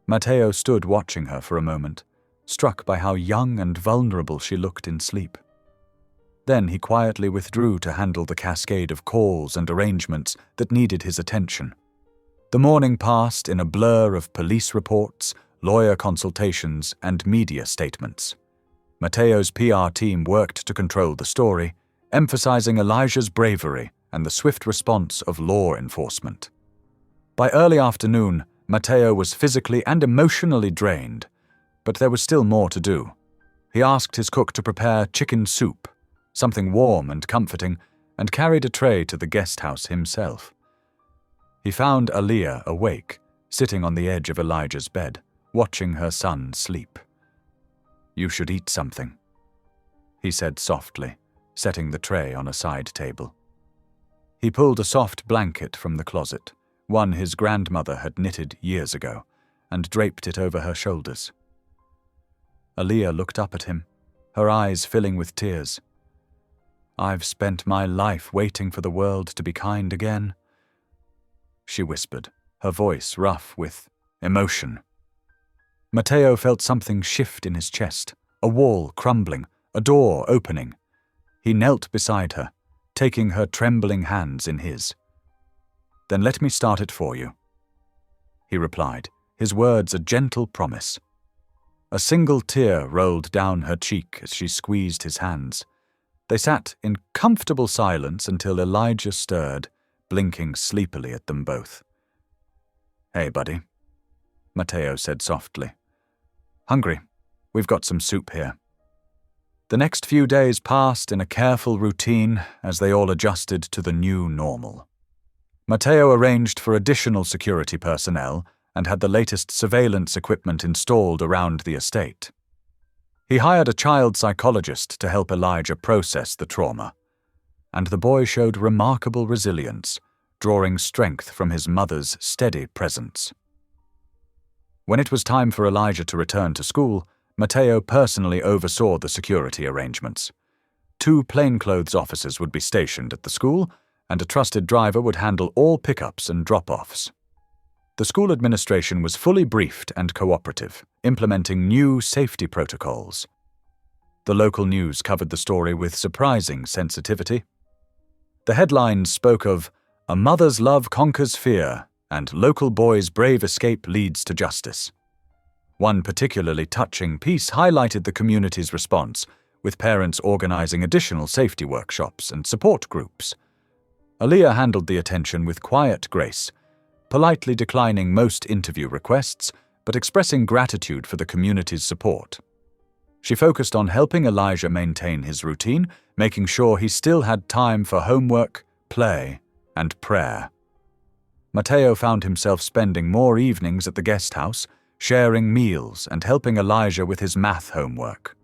Matteo stood watching her for a moment, struck by how young and vulnerable she looked in sleep. Then he quietly withdrew to handle the cascade of calls and arrangements that needed his attention. The morning passed in a blur of police reports, lawyer consultations, and media statements. Matteo's PR team worked to control the story, emphasizing Elijah's bravery and the swift response of law enforcement. By early afternoon, Matteo was physically and emotionally drained, but there was still more to do. He asked his cook to prepare chicken soup, something warm and comforting, and carried a tray to the guest house himself. He found Aaliyah awake, sitting on the edge of Elijah's bed, watching her son sleep. "You should eat something," he said softly, setting the tray on a side table. He pulled a soft blanket from the closet, one his grandmother had knitted years ago, and draped it over her shoulders. Aaliyah looked up at him, her eyes filling with tears. "I've spent my life waiting for the world to be kind again," she whispered, her voice rough with emotion. Matteo felt something shift in his chest, a wall crumbling, a door opening. He knelt beside her, taking her trembling hands in his. "Then let me start it for you," he replied, his words a gentle promise. A single tear rolled down her cheek as she squeezed his hands. They sat in comfortable silence until Elijah stirred, blinking sleepily at them both. "Hey, buddy," Matteo said softly. "Hungry? We've got some soup here." The next few days passed in a careful routine as they all adjusted to the new normal. Matteo arranged for additional security personnel and had the latest surveillance equipment installed around the estate. He hired a child psychologist to help Elijah process the trauma, and the boy showed remarkable resilience, drawing strength from his mother's steady presence. When it was time for Elijah to return to school, Matteo personally oversaw the security arrangements. 2 plainclothes officers would be stationed at the school, and a trusted driver would handle all pickups and drop-offs. The school administration was fully briefed and cooperative, implementing new safety protocols. The local news covered the story with surprising sensitivity. The headlines spoke of "A mother's love conquers fear" and "Local boy's brave escape leads to justice." One particularly touching piece highlighted the community's response, with parents organizing additional safety workshops and support groups. Aaliyah handled the attention with quiet grace, politely declining most interview requests, but expressing gratitude for the community's support. She focused on helping Elijah maintain his routine, making sure he still had time for homework, play, and prayer. Matteo found himself spending more evenings at the guest house, sharing meals and helping Elijah with his math homework.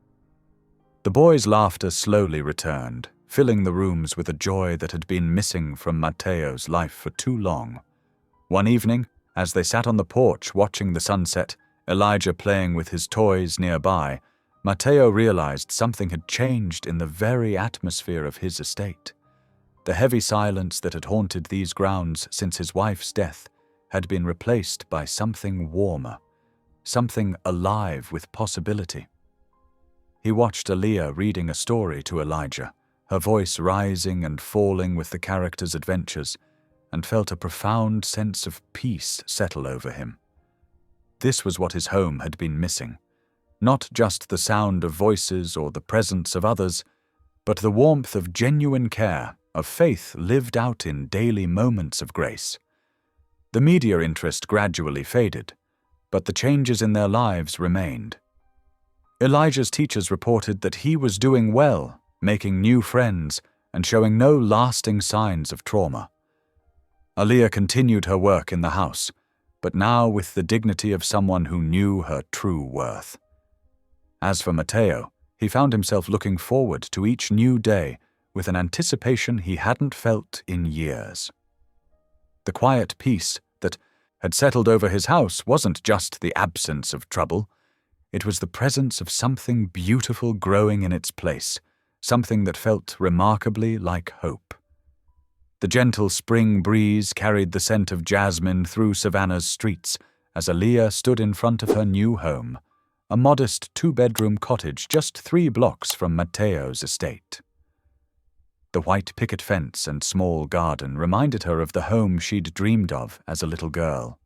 The boy's laughter slowly returned, filling the rooms with a joy that had been missing from Matteo's life for too long. One evening, as they sat on the porch watching the sunset, Elijah playing with his toys nearby, Matteo realized something had changed in the very atmosphere of his estate. The heavy silence that had haunted these grounds since his wife's death had been replaced by something warmer, something alive with possibility. He watched Aaliyah reading a story to Elijah, her voice rising and falling with the character's adventures, and felt a profound sense of peace settle over him. This was what his home had been missing. Not just the sound of voices or the presence of others, but the warmth of genuine care, of faith lived out in daily moments of grace. The media interest gradually faded, but the changes in their lives remained. Elijah's teachers reported that he was doing well, making new friends, and showing no lasting signs of trauma. Aaliyah continued her work in the house, but now with the dignity of someone who knew her true worth. As for Matteo, he found himself looking forward to each new day with an anticipation he hadn't felt in years. The quiet peace that had settled over his house wasn't just the absence of trouble. It was the presence of something beautiful growing in its place, something that felt remarkably like hope. The gentle spring breeze carried the scent of jasmine through Savannah's streets as Aaliyah stood in front of her new home, a modest 2-bedroom cottage just 3 blocks from Matteo's estate. The white picket fence and small garden reminded her of the home she'd dreamed of as a little girl.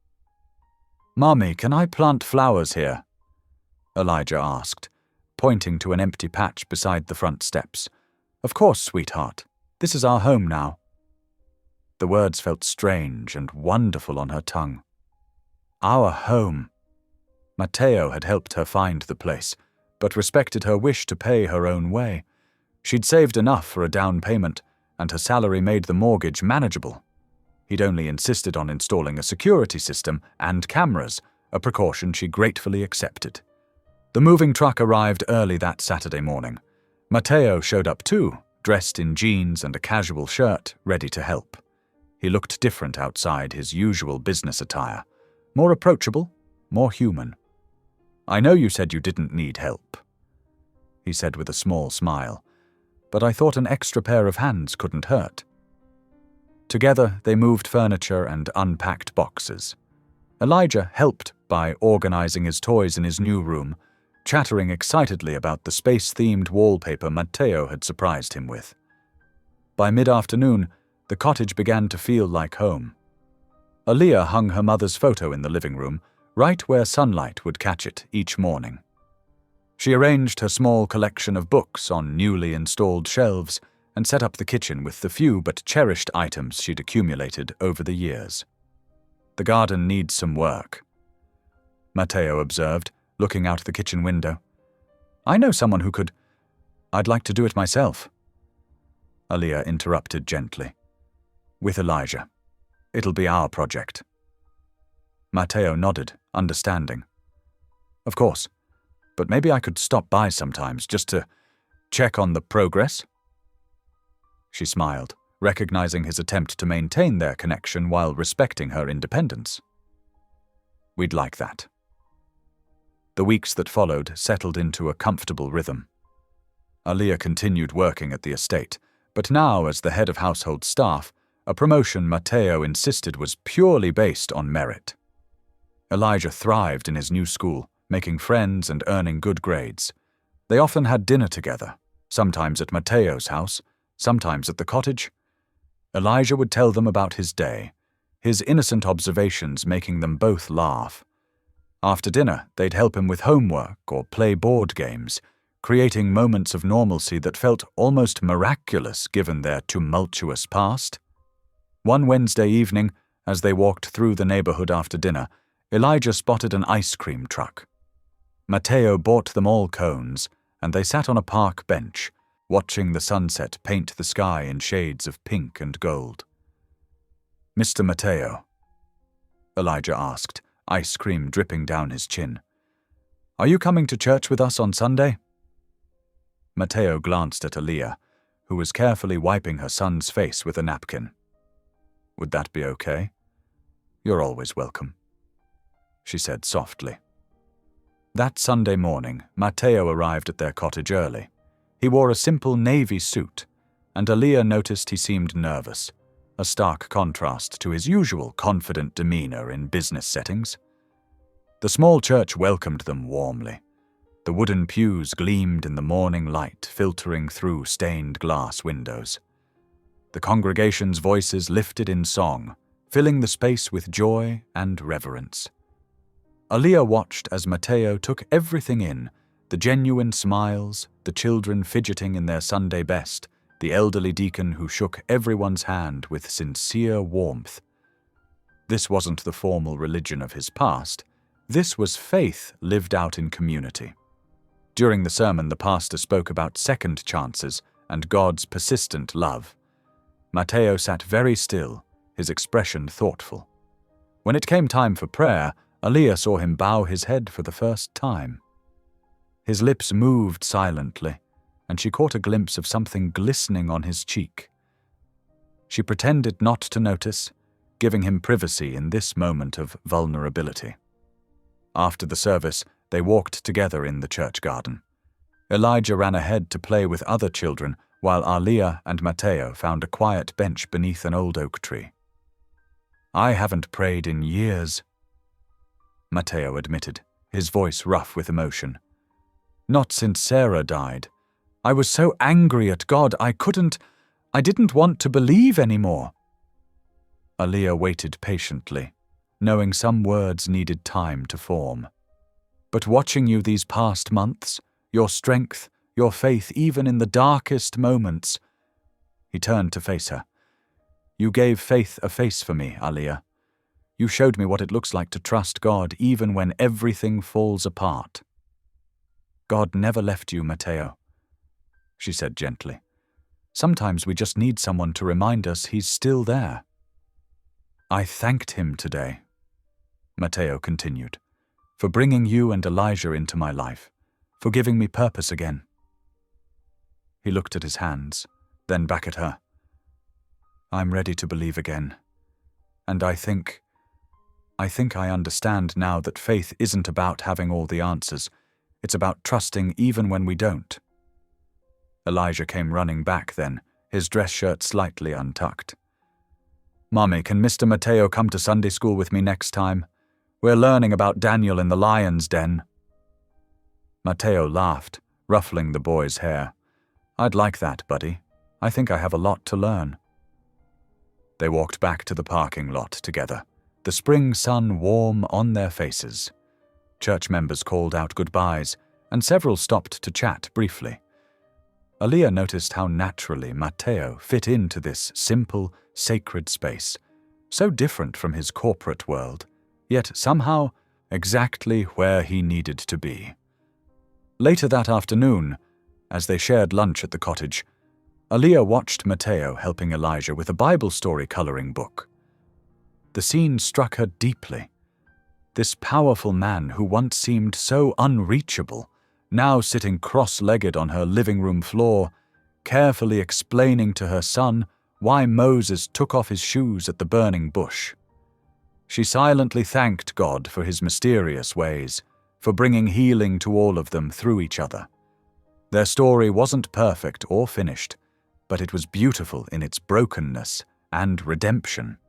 "Mommy, can I plant flowers here?" Elijah asked, pointing to an empty patch beside the front steps. "Of course, sweetheart. This is our home now." The words felt strange and wonderful on her tongue. Our home. Matteo had helped her find the place, but respected her wish to pay her own way. She'd saved enough for a down payment, and her salary made the mortgage manageable. He'd only insisted on installing a security system and cameras, a precaution she gratefully accepted. The moving truck arrived early that Saturday morning. Matteo showed up too, dressed in jeans and a casual shirt, ready to help. He looked different outside his usual business attire, more approachable, more human. "I know you said you didn't need help," he said with a small smile, "but I thought an extra pair of hands couldn't hurt." Together, they moved furniture and unpacked boxes. Elijah helped by organizing his toys in his new room, chattering excitedly about the space-themed wallpaper Matteo had surprised him with. By mid-afternoon, the cottage began to feel like home. Aaliyah hung her mother's photo in the living room, right where sunlight would catch it each morning. She arranged her small collection of books on newly installed shelves and set up the kitchen with the few but cherished items she'd accumulated over the years. "The garden needs some work," Matteo observed, looking out the kitchen window. "I know someone who could. I'd like to do it myself." Aaliyah interrupted gently. "With Elijah. It'll be our project." Matteo nodded, understanding. "Of course, but maybe I could stop by sometimes just to check on the progress." She smiled, recognizing his attempt to maintain their connection while respecting her independence. "We'd like that." The weeks that followed settled into a comfortable rhythm. Aaliyah continued working at the estate, but now as the head of household staff, a promotion Matteo insisted was purely based on merit. Elijah thrived in his new school, making friends and earning good grades. They often had dinner together, sometimes at Matteo's house, sometimes at the cottage. Elijah would tell them about his day, his innocent observations making them both laugh. After dinner, they'd help him with homework or play board games, creating moments of normalcy that felt almost miraculous given their tumultuous past. One Wednesday evening, as they walked through the neighborhood after dinner, Elijah spotted an ice cream truck. Matteo bought them all cones, and they sat on a park bench, watching the sunset paint the sky in shades of pink and gold. "Mr. Matteo," Elijah asked, ice cream dripping down his chin, "are you coming to church with us on Sunday?" Matteo glanced at Aaliyah, who was carefully wiping her son's face with a napkin. "Would that be okay? You're always welcome," she said softly. That Sunday morning, Matteo arrived at their cottage early. He wore a simple navy suit, and Aaliyah noticed he seemed nervous, a stark contrast to his usual confident demeanor in business settings. The small church welcomed them warmly. The wooden pews gleamed in the morning light filtering through stained glass windows. The congregation's voices lifted in song, filling the space with joy and reverence. Aaliyah watched as Matteo took everything in, the genuine smiles, the children fidgeting in their Sunday best, the elderly deacon who shook everyone's hand with sincere warmth. This wasn't the formal religion of his past. This was faith lived out in community. During the sermon, the pastor spoke about second chances and God's persistent love. Matteo sat very still, his expression thoughtful. When it came time for prayer, Aaliyah saw him bow his head for the first time. His lips moved silently, and she caught a glimpse of something glistening on his cheek. She pretended not to notice, giving him privacy in this moment of vulnerability. After the service, they walked together in the church garden. Elijah ran ahead to play with other children, while Aaliyah and Matteo found a quiet bench beneath an old oak tree. "I haven't prayed in years," Matteo admitted, his voice rough with emotion. "Not since Sarah died. I was so angry at God, I didn't want to believe anymore." Aaliyah waited patiently, knowing some words needed time to form. "But watching you these past months, your strength, your faith even in the darkest moments." He turned to face her. "You gave faith a face for me, Aaliyah. You showed me what it looks like to trust God even when everything falls apart." "God never left you, Matteo," she said gently. "Sometimes we just need someone to remind us He's still there." "I thanked Him today," Matteo continued, "for bringing you and Elijah into my life, for giving me purpose again." He looked at his hands, then back at her. "I'm ready to believe again. And I think I understand now that faith isn't about having all the answers. It's about trusting even when we don't." Elijah came running back then, his dress shirt slightly untucked. "Mommy, can Mr. Matteo come to Sunday school with me next time? We're learning about Daniel in the lion's den." Matteo laughed, ruffling the boy's hair. "I'd like that, buddy. I think I have a lot to learn." They walked back to the parking lot together, the spring sun warm on their faces. Church members called out goodbyes, and several stopped to chat briefly. Aaliyah noticed how naturally Matteo fit into this simple, sacred space, so different from his corporate world, yet somehow exactly where he needed to be. Later that afternoon, as they shared lunch at the cottage, Aaliyah watched Matteo helping Elijah with a Bible story coloring book. The scene struck her deeply. This powerful man who once seemed so unreachable, now sitting cross-legged on her living room floor, carefully explaining to her son why Moses took off his shoes at the burning bush. She silently thanked God for His mysterious ways, for bringing healing to all of them through each other. Their story wasn't perfect or finished, but it was beautiful in its brokenness and redemption.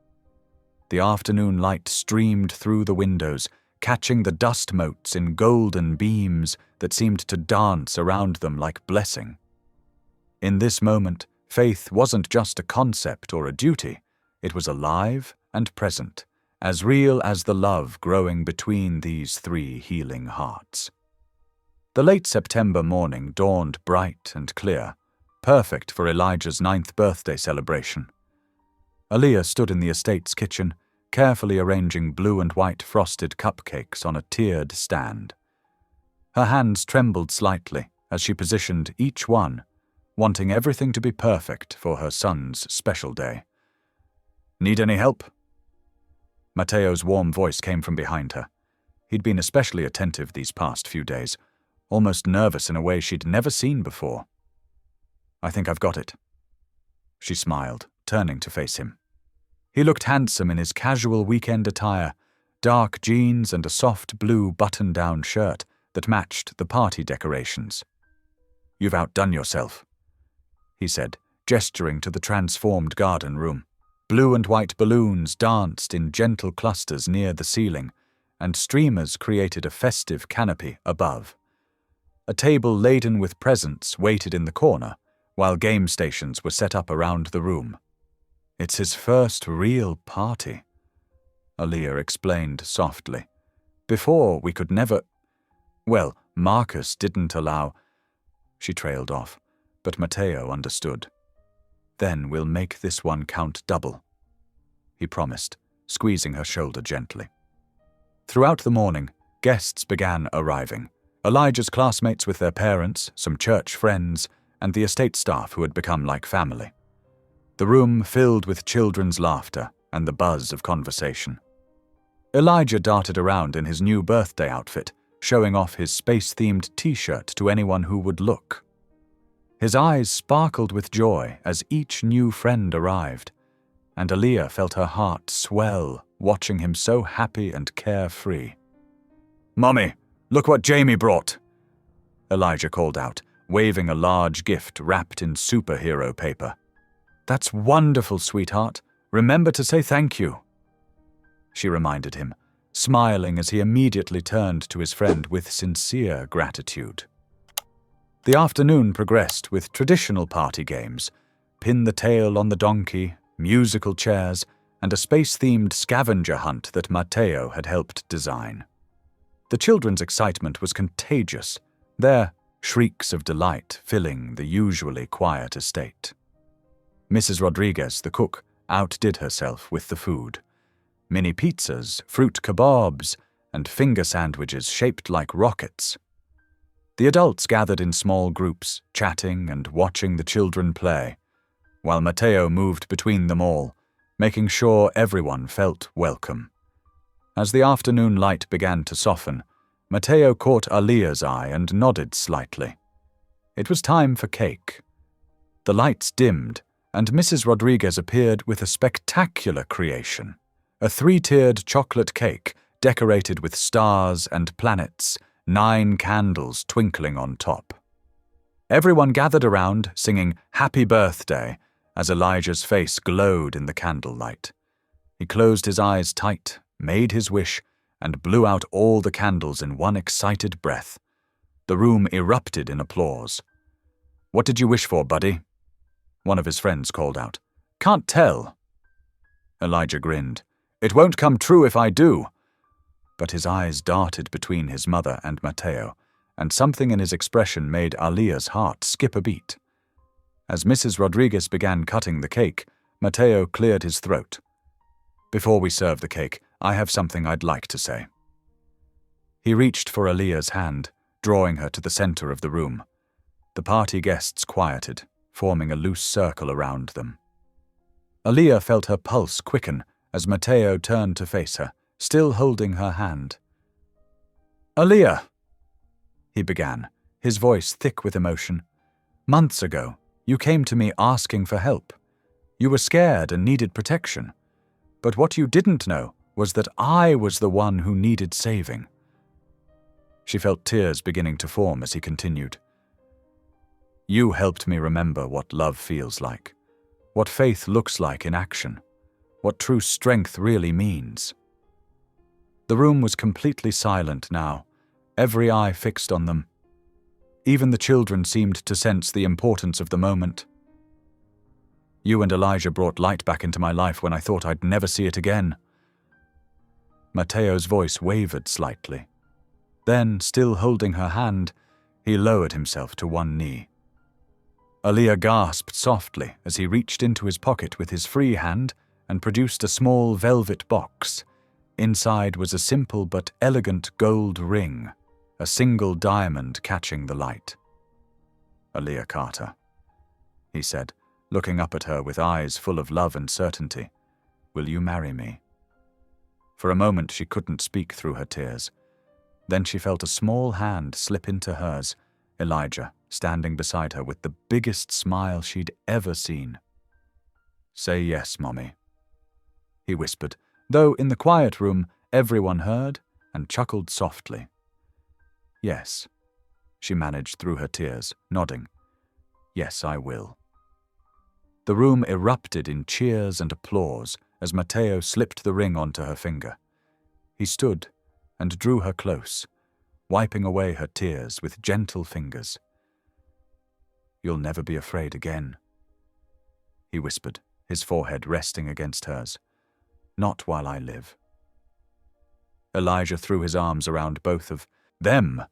The afternoon light streamed through the windows, catching the dust motes in golden beams that seemed to dance around them like blessing. In this moment, faith wasn't just a concept or a duty. It was alive and present, as real as the love growing between these three healing hearts. The late September morning dawned bright and clear, perfect for Elijah's 9th birthday celebration. Aaliyah stood in the estate's kitchen, carefully arranging blue and white frosted cupcakes on a tiered stand. Her hands trembled slightly as she positioned each one, wanting everything to be perfect for her son's special day. "Need any help?" Matteo's warm voice came from behind her. He'd been especially attentive these past few days, almost nervous in a way she'd never seen before. "I think I've got it." She smiled, turning to face him. He looked handsome in his casual weekend attire, dark jeans and a soft blue button-down shirt that matched the party decorations. "You've outdone yourself," he said, gesturing to the transformed garden room. Blue and white balloons danced in gentle clusters near the ceiling, and streamers created a festive canopy above. A table laden with presents waited in the corner, while game stations were set up around the room. "It's his first real party," Aaliyah explained softly. "Before, we could never— Well, Marcus didn't allow—" She trailed off, but Matteo understood. "Then we'll make this one count double," he promised, squeezing her shoulder gently. Throughout the morning, guests began arriving. Elijah's classmates with their parents, some church friends, and the estate staff who had become like family. The room filled with children's laughter and the buzz of conversation. Elijah darted around in his new birthday outfit, showing off his space-themed t-shirt to anyone who would look. His eyes sparkled with joy as each new friend arrived, and Aaliyah felt her heart swell watching him so happy and carefree. "Mommy, look what Jamie brought," Elijah called out, waving a large gift wrapped in superhero paper. "That's wonderful, sweetheart. Remember to say thank you," she reminded him, smiling as he immediately turned to his friend with sincere gratitude. The afternoon progressed with traditional party games, pin the tail on the donkey, musical chairs, and a space-themed scavenger hunt that Matteo had helped design. The children's excitement was contagious, their shrieks of delight filling the usually quiet estate. Mrs. Rodriguez, the cook, outdid herself with the food. Mini pizzas, fruit kebabs, and finger sandwiches shaped like rockets. The adults gathered in small groups, chatting and watching the children play, while Matteo moved between them all, making sure everyone felt welcome. As the afternoon light began to soften, Matteo caught Aaliyah's eye and nodded slightly. It was time for cake. The lights dimmed, and Mrs. Rodriguez appeared with a spectacular creation, a 3-tiered chocolate cake decorated with stars and planets, 9 candles twinkling on top. Everyone gathered around, singing "Happy Birthday," as Elijah's face glowed in the candlelight. He closed his eyes tight, made his wish, and blew out all the candles in one excited breath. The room erupted in applause. "What did you wish for, buddy?" one of his friends called out. "Can't tell." Elijah grinned. "It won't come true if I do." But his eyes darted between his mother and Matteo, and something in his expression made Aaliyah's heart skip a beat. As Mrs. Rodriguez began cutting the cake, Matteo cleared his throat. "Before we serve the cake, I have something I'd like to say." He reached for Aaliyah's hand, drawing her to the center of the room. The party guests quieted, forming a loose circle around them. Aaliyah felt her pulse quicken as Matteo turned to face her, still holding her hand. "Aaliyah," he began, his voice thick with emotion. "Months ago, you came to me asking for help. You were scared and needed protection. But what you didn't know was that I was the one who needed saving." She felt tears beginning to form as he continued. "You helped me remember what love feels like, what faith looks like in action, what true strength really means." The room was completely silent now, every eye fixed on them. Even the children seemed to sense the importance of the moment. "You and Elijah brought light back into my life when I thought I'd never see it again." Matteo's voice wavered slightly. Then, still holding her hand, he lowered himself to one knee. Aaliyah gasped softly as he reached into his pocket with his free hand and produced a small velvet box. Inside was a simple but elegant gold ring, a single diamond catching the light. "Aaliyah Carter," he said, looking up at her with eyes full of love and certainty. "Will you marry me?" For a moment she couldn't speak through her tears. Then she felt a small hand slip into hers, Elijah standing beside her with the biggest smile she'd ever seen. "Say yes, Mommy," he whispered, though in the quiet room everyone heard and chuckled softly. "Yes," she managed through her tears, nodding. "Yes, I will." The room erupted in cheers and applause as Matteo slipped the ring onto her finger. He stood, and drew her close, wiping away her tears with gentle fingers. "You'll never be afraid again," he whispered, his forehead resting against hers. "Not while I live." Elijah threw his arms around both of them,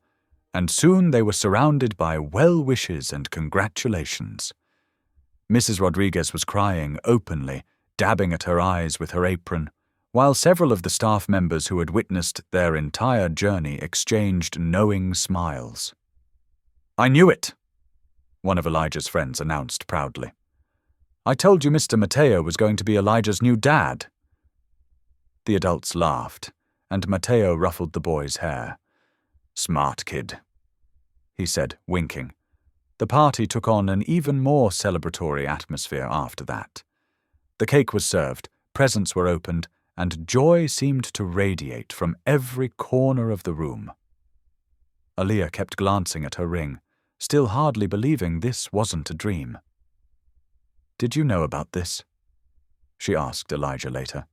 and soon they were surrounded by well-wishes and congratulations. Mrs. Rodriguez was crying openly, dabbing at her eyes with her apron, while several of the staff members who had witnessed their entire journey exchanged knowing smiles. "I knew it," one of Elijah's friends announced proudly. "I told you Mr. Mateo was going to be Elijah's new dad." The adults laughed, and Mateo ruffled the boy's hair. "Smart kid," he said, winking. The party took on an even more celebratory atmosphere after that. The cake was served, presents were opened, and joy seemed to radiate from every corner of the room. Aaliyah kept glancing at her ring, still hardly believing this wasn't a dream. "Did you know about this?" she asked Elijah later,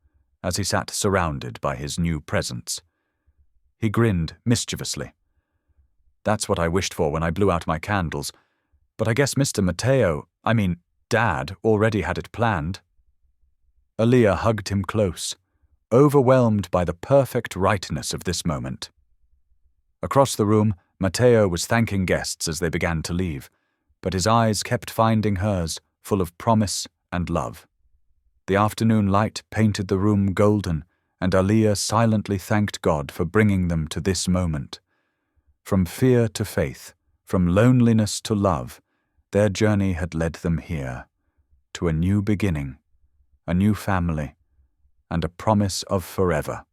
as he sat surrounded by his new presents. He grinned mischievously. "That's what I wished for when I blew out my candles, but I guess Mr. Dad, already had it planned." Aaliyah hugged him close, overwhelmed by the perfect rightness of this moment. Across the room, Mateo was thanking guests as they began to leave, but his eyes kept finding hers, full of promise and love. The afternoon light painted the room golden, and Aaliyah silently thanked God for bringing them to this moment. From fear to faith, from loneliness to love, their journey had led them here, to a new beginning, a new family, and a promise of forever.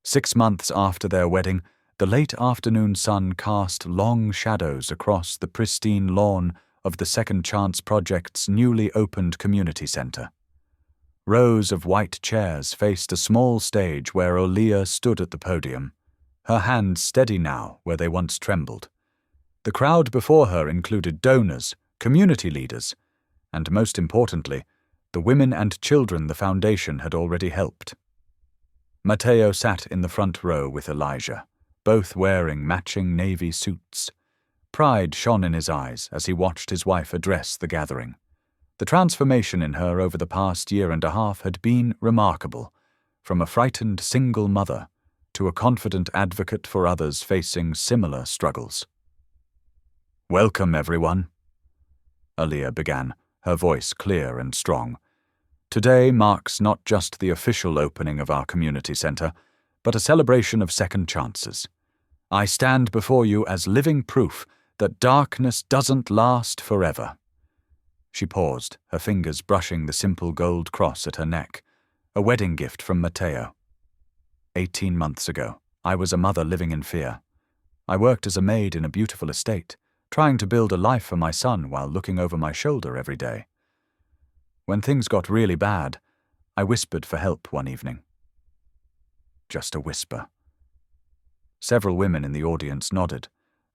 6 months after their wedding, the late afternoon sun cast long shadows across the pristine lawn of the Second Chance Project's newly opened community center. Rows of white chairs faced a small stage where Aaliyah stood at the podium, her hands steady now where they once trembled. The crowd before her included donors, community leaders, and most importantly, the women and children the foundation had already helped. Mateo sat in the front row with Elijah, both wearing matching navy suits. Pride shone in his eyes as he watched his wife address the gathering. The transformation in her over the past year and a half had been remarkable, from a frightened single mother to a confident advocate for others facing similar struggles. "Welcome, everyone," Aaliyah began, her voice clear and strong. "Today marks not just the official opening of our community center, but a celebration of second chances. I stand before you as living proof that darkness doesn't last forever." She paused, her fingers brushing the simple gold cross at her neck, a wedding gift from Mateo. 18 months ago, I was a mother living in fear. I worked as a maid in a beautiful estate, trying to build a life for my son while looking over my shoulder every day. When things got really bad, I whispered for help one evening. Just a whisper. Several women in the audience nodded,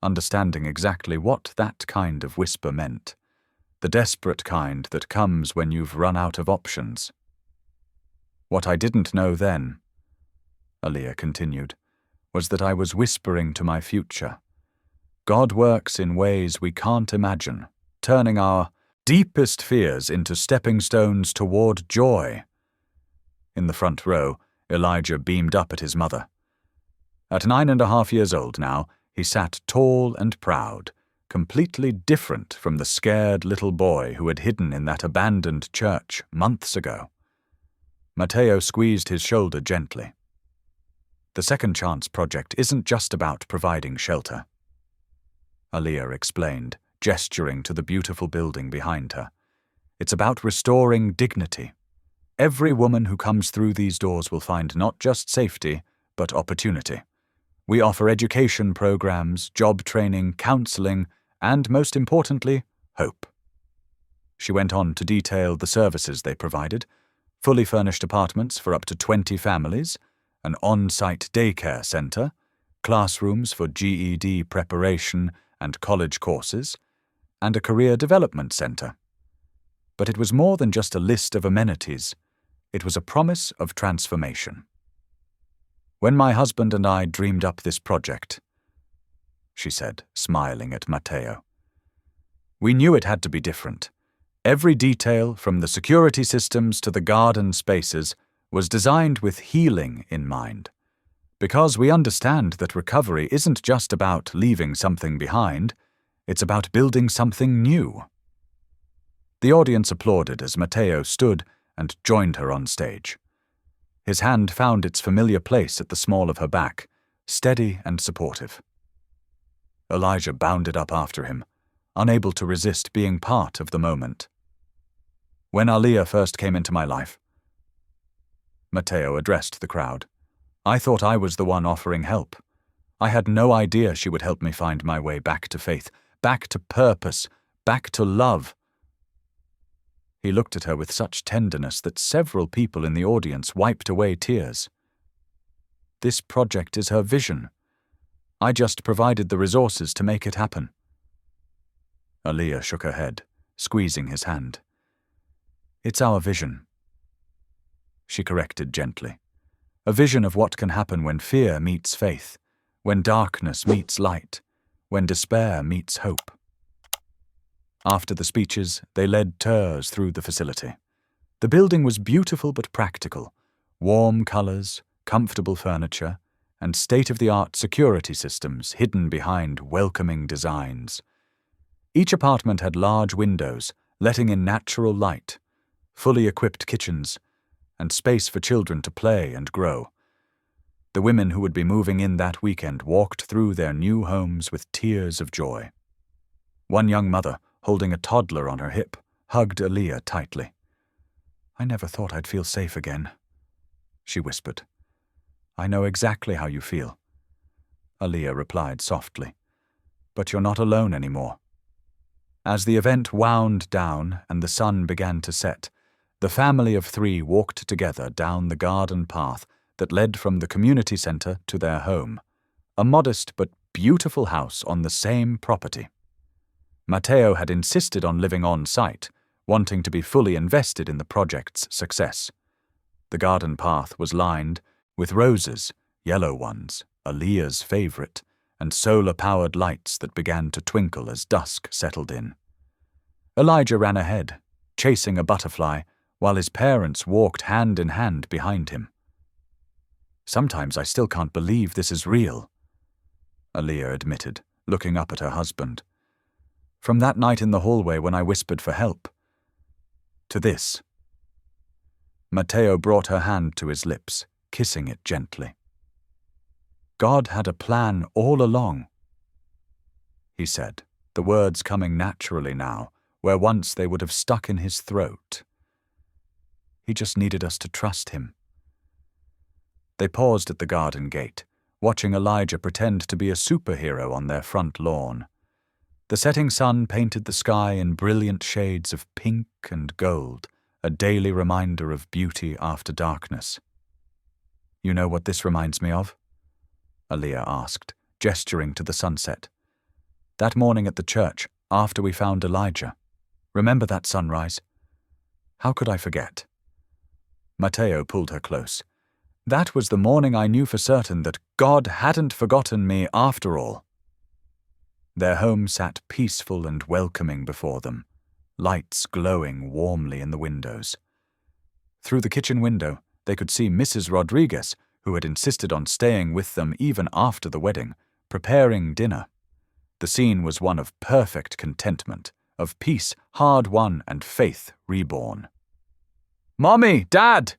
understanding exactly what that kind of whisper meant. The desperate kind that comes when you've run out of options. What I didn't know then, Aaliyah continued, was that I was whispering to my future. God works in ways we can't imagine, turning our deepest fears into stepping stones toward joy. In the front row, Elijah beamed up at his mother. At 9.5 years old now, he sat tall and proud, completely different from the scared little boy who had hidden in that abandoned church months ago. Mateo squeezed his shoulder gently. The Second Chance Project isn't just about providing shelter, Aaliyah explained, gesturing to the beautiful building behind her. It's about restoring dignity. Every woman who comes through these doors will find not just safety, but opportunity. We offer education programs, job training, counseling, and most importantly, hope. She went on to detail the services they provided: fully furnished apartments for up to 20 families, an on-site daycare center, classrooms for GED preparation and college courses, and a career development center. But it was more than just a list of amenities. It was a promise of transformation. When my husband and I dreamed up this project, she said, smiling at Matteo, we knew it had to be different. Every detail, from the security systems to the garden spaces, was designed with healing in mind. Because we understand that recovery isn't just about leaving something behind, it's about building something new. The audience applauded as Matteo stood and joined her on stage. His hand found its familiar place at the small of her back, steady and supportive. Elijah bounded up after him, unable to resist being part of the moment. When Aaliyah first came into my life, Matteo addressed the crowd, I thought I was the one offering help. I had no idea she would help me find my way back to faith, back to purpose, back to love. He looked at her with such tenderness that several people in the audience wiped away tears. This project is her vision. I just provided the resources to make it happen. Aaliyah shook her head, squeezing his hand. It's our vision, she corrected gently. A vision of what can happen when fear meets faith, when darkness meets light, when despair meets hope. After the speeches, they led tours through the facility. The building was beautiful but practical. Warm colors, comfortable furniture, and state-of-the-art security systems hidden behind welcoming designs. Each apartment had large windows, letting in natural light, fully equipped kitchens, and space for children to play and grow. The women who would be moving in that weekend walked through their new homes with tears of joy. One young mother, holding a toddler on her hip, hugged Aaliyah tightly. I never thought I'd feel safe again, she whispered. I know exactly how you feel, Aaliyah replied softly. But you're not alone anymore. As the event wound down and the sun began to set, the family of 3 walked together down the garden path that led from the community center to their home, a modest but beautiful house on the same property. Matteo had insisted on living on site, wanting to be fully invested in the project's success. The garden path was lined with roses, yellow ones, Aaliyah's favorite, and solar-powered lights that began to twinkle as dusk settled in. Elijah ran ahead, chasing a butterfly, while his parents walked hand in hand behind him. Sometimes I still can't believe this is real, Aaliyah admitted, looking up at her husband. From that night in the hallway when I whispered for help, to this. Matteo brought her hand to his lips, kissing it gently. God had a plan all along, he said, the words coming naturally now, where once they would have stuck in his throat. He just needed us to trust him. They paused at the garden gate, watching Elijah pretend to be a superhero on their front lawn. The setting sun painted the sky in brilliant shades of pink and gold, a daily reminder of beauty after darkness. You know what this reminds me of? Aaliyah asked, gesturing to the sunset. That morning at the church, after we found Elijah. Remember that sunrise? How could I forget? Matteo pulled her close. That was the morning I knew for certain that God hadn't forgotten me after all. Their home sat peaceful and welcoming before them, lights glowing warmly in the windows. Through the kitchen window, they could see Mrs. Rodriguez, who had insisted on staying with them even after the wedding, preparing dinner. The scene was one of perfect contentment, of peace hard-won and faith reborn. Mommy, Dad!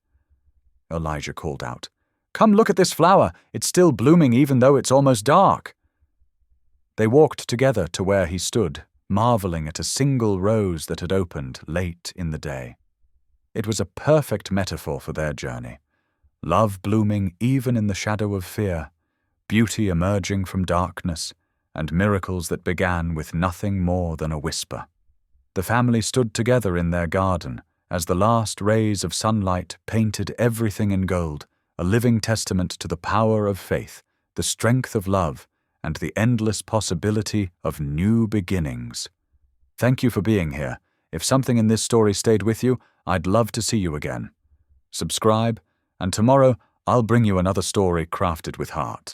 Elijah called out. Come look at this flower. It's still blooming even though it's almost dark. They walked together to where he stood, marveling at a single rose that had opened late in the day. It was a perfect metaphor for their journey. Love blooming even in the shadow of fear, beauty emerging from darkness, and miracles that began with nothing more than a whisper. The family stood together in their garden as the last rays of sunlight painted everything in gold, a living testament to the power of faith, the strength of love, and the endless possibility of new beginnings. Thank you for being here. If something in this story stayed with you, I'd love to see you again. Subscribe, and tomorrow I'll bring you another story crafted with heart.